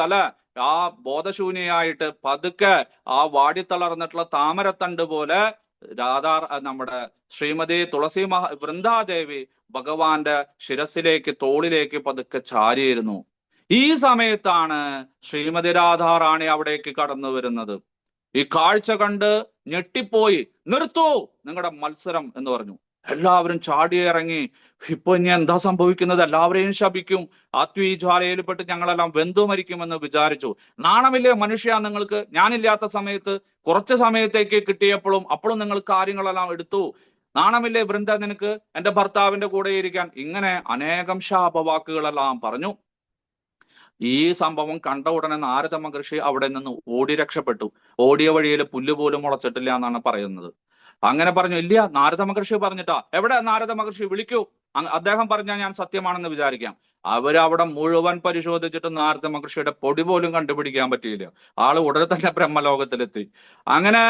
ആ ബോധശൂന്യായിട്ട് പതുക്കെ ആ വാടിത്തളർന്നിട്ടുള്ള താമരത്തണ്ട് പോലെ നമ്മുടെ ശ്രീമതി തുളസി വൃന്ദാദേവി ഭഗവാന്റെ ശിരസിലേക്ക്, തോളിലേക്ക് പതുക്കെ ചാരിയിരുന്നു. ഈ സമയത്താണ് ശ്രീമതി രാധാറാണി അവിടേക്ക് കടന്നു വരുന്നത്. ഈ കാഴ്ച കണ്ട് ഞെട്ടിപ്പോയി. നിർത്തൂ നിങ്ങളുടെ മത്സരം എന്ന് പറഞ്ഞു. എല്ലാവരും ചാടിയിറങ്ങി. ഇപ്പൊ ഇനി എന്താ സംഭവിക്കുന്നത്? എല്ലാവരെയും ശപിക്കും, ആത്മീജ്വാലയിൽപ്പെട്ട് ഞങ്ങളെല്ലാം വെന്തു മരിക്കുമെന്ന് വിചാരിച്ചു. നാണമില്ലേ മനുഷ്യ നിങ്ങൾക്ക്? ഞാനില്ലാത്ത സമയത്ത് കുറച്ച് സമയത്തേക്ക് കിട്ടിയപ്പോഴും അപ്പോഴും നിങ്ങൾ കാര്യങ്ങളെല്ലാം എടുത്തു. നാണമില്ലേ വൃന്ദ നിനക്ക് എന്റെ ഭർത്താവിന്റെ കൂടെ ഇരിക്കാൻ? ഇങ്ങനെ അനേകം ശാപവാക്കുകളെല്ലാം പറഞ്ഞു. ഈ സംഭവം കണ്ട ഉടനെ നാരദ മഹർഷി അവിടെ നിന്ന് ഓടി രക്ഷപ്പെട്ടു. ഓടിയ വഴിയിൽ പുല്ല് പോലും മുളച്ചിട്ടില്ല എന്നാണ് പറയുന്നത്. അങ്ങനെ പറഞ്ഞു, ഇല്ല, നാരദ മഹർഷി പറഞ്ഞിട്ടാ. എവിടെ നാരദ മഹർഷി? വിളിക്കൂ. അദ്ദേഹം പറഞ്ഞാൽ ഞാൻ സത്യമാണെന്ന് വിചാരിക്കാം. അവരവിടെ മുഴുവൻ പരിശോധിച്ചിട്ട് നാരദ മഹർഷിയുടെ പൊടി പോലും കണ്ടുപിടിക്കാൻ പറ്റിയില്ല. ആള് ഉടനെ തന്നെ ബ്രഹ്മലോകത്തിലെത്തി. അങ്ങനെ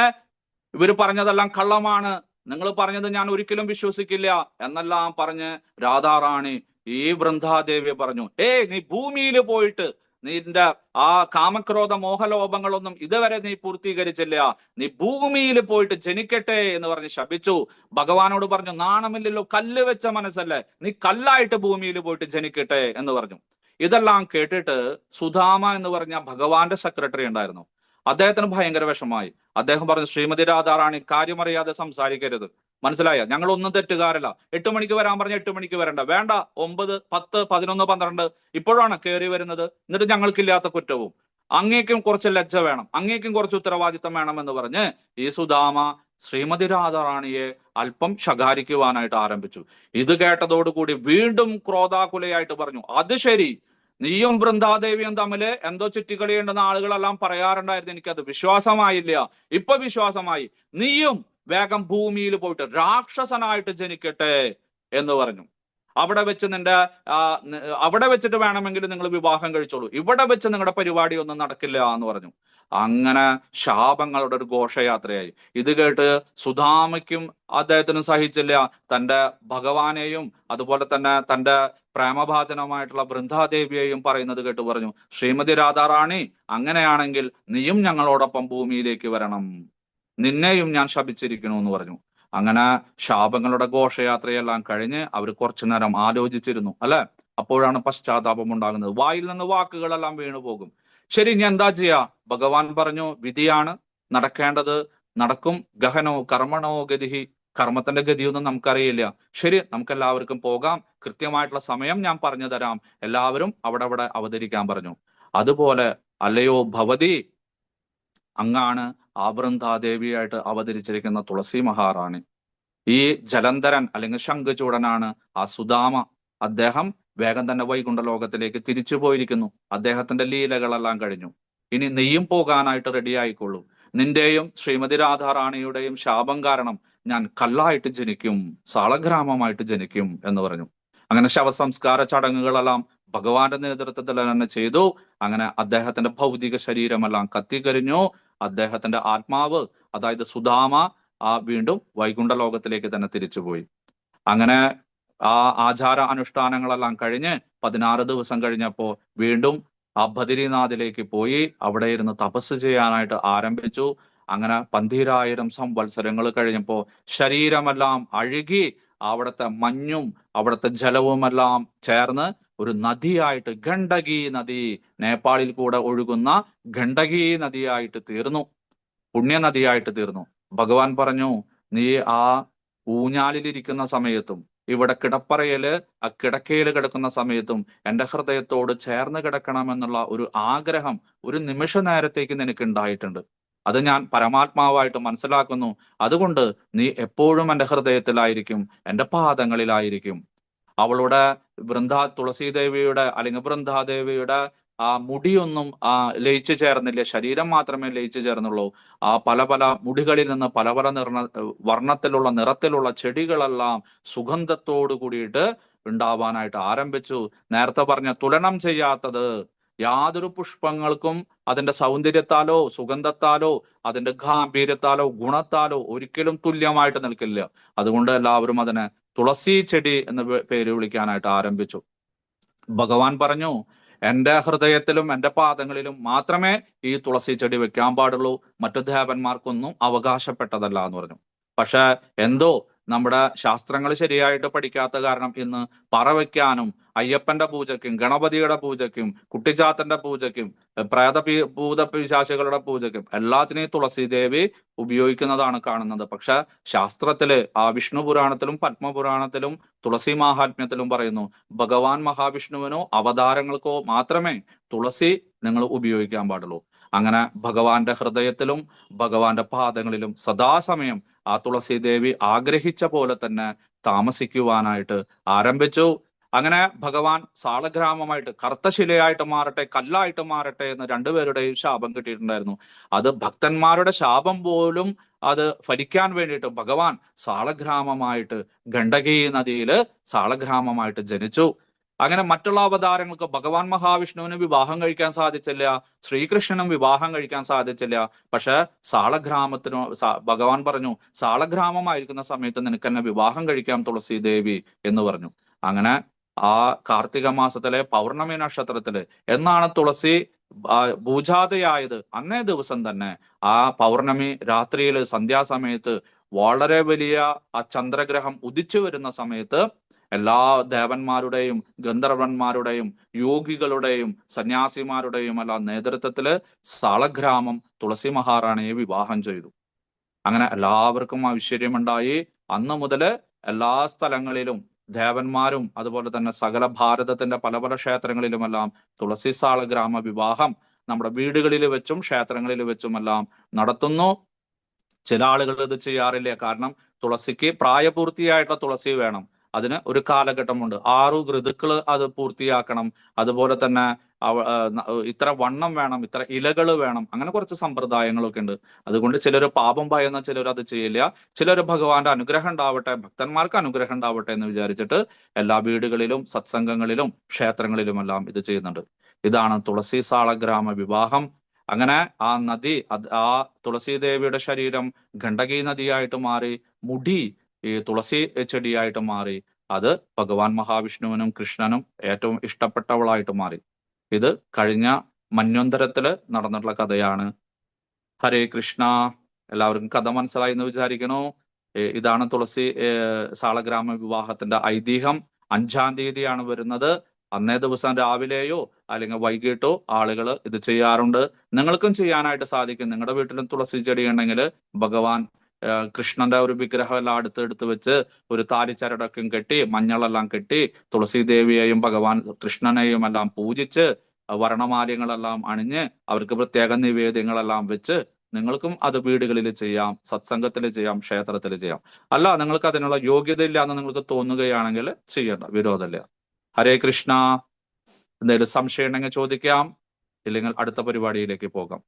ഇവര് പറഞ്ഞതെല്ലാം കള്ളമാണ്, നിങ്ങൾ പറഞ്ഞത് ഞാൻ ഒരിക്കലും വിശ്വസിക്കില്ല എന്നെല്ലാം പറഞ്ഞ് രാധാറാണി ഈ വൃന്ദാദേവി പറഞ്ഞു, നീ ഭൂമിയിൽ പോയിട്ട് നിന്റെ ആ കാമക്രോധ മോഹലോഭങ്ങളൊന്നും ഇതുവരെ നീ പൂർത്തീകരിച്ചില്ല, നീ ഭൂമിയിൽ പോയിട്ട് ജനിക്കട്ടെ എന്ന് പറഞ്ഞ് ശപിച്ചു. ഭഗവാനോട് പറഞ്ഞു, നാണമില്ലല്ലോ, കല്ല് വെച്ച മനസ്സല്ലേ, നീ കല്ലായിട്ട് ഭൂമിയിൽ പോയിട്ട് ജനിക്കട്ടെ എന്ന് പറഞ്ഞു. ഇതെല്ലാം കേട്ടിട്ട് സുധാമ എന്ന് പറഞ്ഞ ഭഗവാന്റെ സെക്രട്ടറി ഉണ്ടായിരുന്നു. അദ്ദേഹത്തിന് ഭയങ്കര വിഷമായി. അദ്ദേഹം പറഞ്ഞു, ശ്രീമതി രാധാറാണി കാര്യമറിയാതെ സംസാരിക്കരുത്, മനസ്സിലായ? ഞങ്ങളൊന്നും തെറ്റുകാരല്ല. 8 മണിക്ക് വരാൻ പറഞ്ഞ 8 മണിക്ക് വരണ്ട, വേണ്ട 9, 10, 11, 12 ഇപ്പോഴാണ് കയറി വരുന്നത്. എന്നിട്ട് ഞങ്ങൾക്കില്ലാത്ത കുറ്റവും. അങ്ങേക്കും കുറച്ച് ലജ്ജ വേണം, അങ്ങേക്കും കുറച്ച് ഉത്തരവാദിത്തം വേണം എന്ന് പറഞ്ഞ് ഈ സുധാമ ശ്രീമതി രാധാറാണിയെ അല്പം ശകാരിക്കുവാനായിട്ട് ആരംഭിച്ചു. ഇത് കേട്ടതോടുകൂടി വീണ്ടും ക്രോധാകുലയായിട്ട് പറഞ്ഞു, അത് ശരി, നീയും വൃന്ദാദേവിയും തമ്മില് എന്തോ ചുറ്റിക്കളിയുണ്ടെന്ന് ആളുകളെല്ലാം പറയാറുണ്ടായിരുന്നു, എനിക്കത് വിശ്വാസമായില്ല, ഇപ്പൊ വിശ്വാസമായി. നീയും വേഗം ഭൂമിയിൽ പോയിട്ട് രാക്ഷസനായിട്ട് ജനിക്കട്ടെ എന്ന് പറഞ്ഞു. അവിടെ വെച്ച് അവിടെ വെച്ചിട്ട് വേണമെങ്കിൽ നിങ്ങൾ വിവാഹം കഴിച്ചോളൂ, ഇവിടെ വെച്ച് നിങ്ങളുടെ പരിപാടി ഒന്നും നടക്കില്ല എന്ന് പറഞ്ഞു. അങ്ങനെ ശാപങ്ങളുടെ ഒരു ഘോഷയാത്രയായി. ഇത് കേട്ട് സുധാമയ്ക്കും അദ്ദേഹത്തിനും സഹിച്ചില്ല. തന്റെ ഭഗവാനെയും അതുപോലെ തന്നെ തന്റെ പ്രേമഭാചനമായിട്ടുള്ള വൃന്ദാദേവിയെയും പറയുന്നത് കേട്ട് പറഞ്ഞു, ശ്രീമതി രാധാറാണി, അങ്ങനെയാണെങ്കിൽ നീയും ഞങ്ങളോടൊപ്പം ഭൂമിയിലേക്ക് വരണം, നിന്നെയും ഞാൻ ശപിച്ചിരിക്കണു എന്ന് പറഞ്ഞു. അങ്ങനെ ശാപങ്ങളുടെ ഘോഷയാത്രയെല്ലാം കഴിഞ്ഞ് അവർ കുറച്ചു നേരം ആലോചിച്ചിരുന്നു, അല്ലെ? അപ്പോഴാണ് പശ്ചാത്താപം ഉണ്ടാകുന്നത്. വായിൽ നിന്ന് വാക്കുകളെല്ലാം വീണുപോകും. ശരി, ഇനി എന്താ ചെയ്യാ? ഭഗവാൻ പറഞ്ഞു, വിധിയാണ്, നടക്കേണ്ടത് നടക്കും. ഗഹനോ കർമ്മണോ ഗതിഹി, കർമ്മത്തിന്റെ ഗതിയൊന്നും നമുക്കറിയില്ല. ശരി, നമുക്കെല്ലാവർക്കും പോകാം, കൃത്യമായിട്ടുള്ള സമയം ഞാൻ പറഞ്ഞു തരാം, എല്ലാവരും അവിടെ അവതരിക്കാൻ പറഞ്ഞു. അതുപോലെ അല്ലയോ ഭവതി, അങ്ങാണ് ആ വൃന്ദാദേവിയായിട്ട് അവതരിച്ചിരിക്കുന്ന തുളസി മഹാറാണി. ഈ ജലന്ധരൻ അല്ലെങ്കിൽ ശംഖുചൂടനാണ് ആ സുദാമ. അദ്ദേഹം വേഗം തന്നെ വൈകുണ്ഠ ലോകത്തിലേക്ക് തിരിച്ചു പോയിരിക്കുന്നു. അദ്ദേഹത്തിന്റെ ലീലകളെല്ലാം കഴിഞ്ഞു. ഇനി നീയും പോകാനായിട്ട് റെഡി ആയിക്കൊള്ളൂ. നിന്റെയും ശ്രീമതി രാധാറാണിയുടെയും ശാപം കാരണം ഞാൻ കല്ലായിട്ട് ജനിക്കും, സാളഗ്രാമമായിട്ട് ജനിക്കും എന്ന് പറഞ്ഞു. അങ്ങനെ ശവസംസ്കാര ചടങ്ങുകളെല്ലാം ഭഗവാന്റെ നേതൃത്വത്തിൽ തന്നെ ചെയ്തു. അങ്ങനെ അദ്ദേഹത്തിന്റെ ഭൗതിക ശരീരമെല്ലാം കത്തിക്കരിഞ്ഞു. അദ്ദേഹത്തിന്റെ ആത്മാവ്, അതായത് സുദാമ, വീണ്ടും വൈകുണ്ഠ ലോകത്തിലേക്ക് തന്നെ തിരിച്ചുപോയി. അങ്ങനെ ആ ആചാര അനുഷ്ഠാനങ്ങളെല്ലാം കഴിഞ്ഞ് 16 ദിവസം കഴിഞ്ഞപ്പോ വീണ്ടും ആ ബദരിനാഥിലേക്ക് പോയി അവിടെ ഇരുന്ന് തപസ് ചെയ്യാനായിട്ട് ആരംഭിച്ചു. അങ്ങനെ 12,000 സംവത്സരങ്ങൾ കഴിഞ്ഞപ്പോ ശരീരമെല്ലാം അഴുകി അവിടുത്തെ മഞ്ഞും അവിടുത്തെ ജലവുമെല്ലാം ചേർന്ന് ഒരു നദിയായിട്ട്, ഗണ്ഡകി നദി, നേപ്പാളിൽ കൂടെ ഒഴുകുന്ന ഗണ്ഡകി നദിയായിട്ട് തീർന്നു, പുണ്യനദിയായിട്ട് തീർന്നു. ഭഗവാൻ പറഞ്ഞു, നീ ആ ഊഞ്ഞാലിലിരിക്കുന്ന സമയത്തും ഇവിടെ കിടപ്പറയില് ആ കിടക്കയിൽ കിടക്കുന്ന സമയത്തും എന്റെ ഹൃദയത്തോട് ചേർന്ന് കിടക്കണമെന്നുള്ള ഒരു ആഗ്രഹം ഒരു നിമിഷ നേരത്തേക്ക് നിനക്ക് ഉണ്ടായിട്ടുണ്ട്. അത് ഞാൻ പരമാത്മാവായിട്ട് മനസ്സിലാക്കുന്നു. അതുകൊണ്ട് നീ എപ്പോഴും എന്റെ ഹൃദയത്തിലായിരിക്കും, എന്റെ പാദങ്ങളിലായിരിക്കും. അവളുടെ തുളസീദേവിയുടെ അല്ലെങ്കിൽ വൃന്ദാദേവിയുടെ ആ മുടിയൊന്നും ലയിച്ചു ചേർന്നില്ല, ശരീരം മാത്രമേ ലയിച്ചു ചേർന്നുള്ളൂ. ആ പല പല മുടികളിൽ നിന്ന് പല പല വർണ്ണത്തിലുള്ള നിറത്തിലുള്ള ചെടികളെല്ലാം സുഗന്ധത്തോടു കൂടിയിട്ട് ഉണ്ടാവാനായിട്ട് ആരംഭിച്ചു. നേരത്തെ പറഞ്ഞ തുലനം ചെയ്യാത്തത് യാതൊരു പുഷ്പങ്ങൾക്കും അതിന്റെ സൗന്ദര്യത്താലോ സുഗന്ധത്താലോ അതിന്റെ ഗാംഭീര്യത്താലോ ഗുണത്താലോ ഒരിക്കലും തുല്യമായിട്ട് നിൽക്കില്ല. അതുകൊണ്ട് എല്ലാവരും അതിനെ തുളസി ചെടി എന്ന പേര് വിളിക്കാനായിട്ട് ആരംഭിച്ചു. ഭഗവാൻ പറഞ്ഞു, എന്റെ ഹൃദയത്തിലും എന്റെ പാദങ്ങളിലും മാത്രമേ ഈ തുളസി ചെടി വെക്കാൻ പാടുള്ളൂ, മറ്റു ദേവന്മാർക്കൊന്നും അവകാശപ്പെട്ടതല്ല എന്ന് പറഞ്ഞു. പക്ഷെ എന്തോ നമ്മുടെ ശാസ്ത്രങ്ങൾ ശരിയായിട്ട് പഠിക്കാത്ത കാരണം ഇന്ന് പറ വയ്ക്കാനും അയ്യപ്പന്റെ പൂജയ്ക്കും ഗണപതിയുടെ പൂജയ്ക്കും കുട്ടിച്ചാത്തന്റെ പൂജയ്ക്കും ഭൂതപിശാചികളുടെ പൂജയ്ക്കും എല്ലാത്തിനെയും തുളസി ദേവി ഉപയോഗിക്കുന്നതാണ് കാണുന്നത്. പക്ഷെ ശാസ്ത്രത്തില് വിഷ്ണു പുരാണത്തിലും പത്മപുരാണത്തിലും തുളസി മാഹാത്മ്യത്തിലും പറയുന്നു, ഭഗവാൻ മഹാവിഷ്ണുവിനോ അവതാരങ്ങൾക്കോ മാത്രമേ തുളസി നിങ്ങൾ ഉപയോഗിക്കാൻ പാടുള്ളൂ. അങ്ങനെ ഭഗവാന്റെ ഹൃദയത്തിലും ഭഗവാന്റെ പാദങ്ങളിലും സദാസമയം ആ തുളസി ദേവി ആഗ്രഹിച്ച പോലെ തന്നെ താമസിക്കുവാനായിട്ട് ആരംഭിച്ചു. അങ്ങനെ ഭഗവാൻ സാളഗ്രാമമായിട്ട്, കറുത്തശിലയായിട്ട് മാറട്ടെ, കല്ലായിട്ട് മാറട്ടെ എന്ന് രണ്ടുപേരുടെയും ശാപം കിട്ടിയിട്ടുണ്ടായിരുന്നു. അത് ഭക്തന്മാരുടെ ശാപം പോലും അത് ഫലിക്കാൻ വേണ്ടിയിട്ട് ഭഗവാൻ സാളഗ്രാമമായിട്ട് ഗണ്ഡകി നദിയില് സാളഗ്രാമമായിട്ട് ജനിച്ചു. അങ്ങനെ മറ്റുള്ള അവതാരങ്ങൾക്ക് ഭഗവാൻ മഹാവിഷ്ണുവിന് വിവാഹം കഴിക്കാൻ സാധിച്ചില്ല, ശ്രീകൃഷ്ണനും വിവാഹം കഴിക്കാൻ സാധിച്ചില്ല. പക്ഷെ സാളഗ്രാമത്തിനോ ഭഗവാൻ പറഞ്ഞു, സാളഗ്രാമമായിരിക്കുന്ന സമയത്ത് നിനക്ക് എന്നെ വിവാഹം കഴിക്കാം തുളസി ദേവി എന്ന് പറഞ്ഞു. അങ്ങനെ ആ കാർത്തിക മാസത്തിലെ പൗർണമി നക്ഷത്രത്തില് എന്നാണ് തുളസി പൂജാതയായത്, അന്നേ ദിവസം തന്നെ ആ പൗർണമി രാത്രിയില് സന്ധ്യാസമയത്ത് വളരെ വലിയ ആ ചന്ദ്രഗ്രഹം ഉദിച്ചു വരുന്ന സമയത്ത് എല്ലാ ദേവന്മാരുടെയും ഗന്ധർവന്മാരുടെയും യോഗികളുടെയും സന്യാസിമാരുടെയും എല്ലാം നേതൃത്വത്തില് സാളഗ്രാമം തുളസി മഹാറാണിയെ വിവാഹം ചെയ്തു. അങ്ങനെ എല്ലാവർക്കും ഐശ്വര്യമുണ്ടായി. അന്ന് മുതല് എല്ലാ സ്ഥലങ്ങളിലും ദേവന്മാരും അതുപോലെ തന്നെ സകല ഭാരതത്തിന്റെ പല പല ക്ഷേത്രങ്ങളിലുമെല്ലാം തുളസി സാളഗ്രാമ വിവാഹം നമ്മുടെ വീടുകളിൽ വെച്ചും ക്ഷേത്രങ്ങളിൽ വെച്ചുമെല്ലാം നടത്തുന്നു. ചില ആളുകൾ ഇത് ചെയ്യാറില്ല, കാരണം തുളസിക്ക് പ്രായപൂർത്തിയായിട്ടുള്ള തുളസി വേണം. അതിന് ഒരു കാലഘട്ടമുണ്ട്, 6 ഋതുക്കള് അത് പൂർത്തിയാക്കണം. അതുപോലെ തന്നെ ഇത്ര വണ്ണം വേണം, ഇത്ര ഇലകൾ വേണം, അങ്ങനെ കുറച്ച് സമ്പ്രദായങ്ങളൊക്കെ ഉണ്ട്. അതുകൊണ്ട് ചിലർ പാപം ഭയന്ന ചിലർ അത് ചെയ്യില്ല. ചിലർ ഭഗവാന്റെ അനുഗ്രഹം ഉണ്ടാവട്ടെ, ഭക്തന്മാർക്ക് അനുഗ്രഹം ഉണ്ടാവട്ടെ എന്ന് വിചാരിച്ചിട്ട് എല്ലാ വീടുകളിലും സത്സംഗങ്ങളിലും ക്ഷേത്രങ്ങളിലുമെല്ലാം ഇത് ചെയ്യുന്നുണ്ട്. ഇതാണ് തുളസി സാളഗ്രാമ വിവാഹം. അങ്ങനെ ആ നദി, ആ തുളസി ദേവിയുടെ ശരീരം ഗണ്ഡകി നദിയായിട്ട് മാറി, മുടി ഈ തുളസി ചെടിയായിട്ട് മാറി. അത് ഭഗവാൻ മഹാവിഷ്ണുവിനും കൃഷ്ണനും ഏറ്റവും ഇഷ്ടപ്പെട്ടവളായിട്ട് മാറി. ഇത് കഴിഞ്ഞ മന്വന്തരത്തില് നടന്നിട്ടുള്ള കഥയാണ്. ഹരേ കൃഷ്ണ. എല്ലാവർക്കും കഥ മനസ്സിലായി എന്ന് വിചാരിക്കണു. ഇതാണ് തുളസി സാളഗ്രാമ വിവാഹത്തിന്റെ ഐതിഹ്യം. 5-ാം തീയതിയാണ് വരുന്നത്. അന്നേ ദിവസം രാവിലെയോ അല്ലെങ്കിൽ വൈകിട്ടോ ആളുകൾ ഇത് ചെയ്യാറുണ്ട്. നിങ്ങൾക്കും ചെയ്യാനായിട്ട് സാധിക്കും. നിങ്ങളുടെ വീട്ടിലും തുളസി ചെടി ഉണ്ടെങ്കിൽ ഭഗവാൻ കൃഷ്ണന്റെ ഒരു വിഗ്രഹം എല്ലാം എടുത്ത് വെച്ച് ഒരു താലിച്ചരടക്കം കെട്ടി മഞ്ഞളെല്ലാം കെട്ടി തുളസി ദേവിയെയും ഭഗവാൻ കൃഷ്ണനെയും എല്ലാം പൂജിച്ച് വർണ്ണമാല്യങ്ങളെല്ലാം അണിഞ്ഞ് അവർക്ക് പ്രത്യേക നിവേദ്യങ്ങളെല്ലാം വെച്ച് നിങ്ങൾക്കും അത് വീടുകളിൽ ചെയ്യാം, സത്സംഗത്തിൽ ചെയ്യാം, ക്ഷേത്രത്തിൽ ചെയ്യാം. അല്ല നിങ്ങൾക്ക് അതിനുള്ള യോഗ്യത ഇല്ല എന്ന് നിങ്ങൾക്ക് തോന്നുകയാണെങ്കിൽ ചെയ്യേണ്ട, വിരോധമില്ല. ഹരേ കൃഷ്ണ. എന്തെങ്കിലും സംശയം ഉണ്ടെങ്കിൽ ചോദിക്കാം, ഇല്ലെങ്കിൽ അടുത്ത പരിപാടിയിലേക്ക് പോകാം.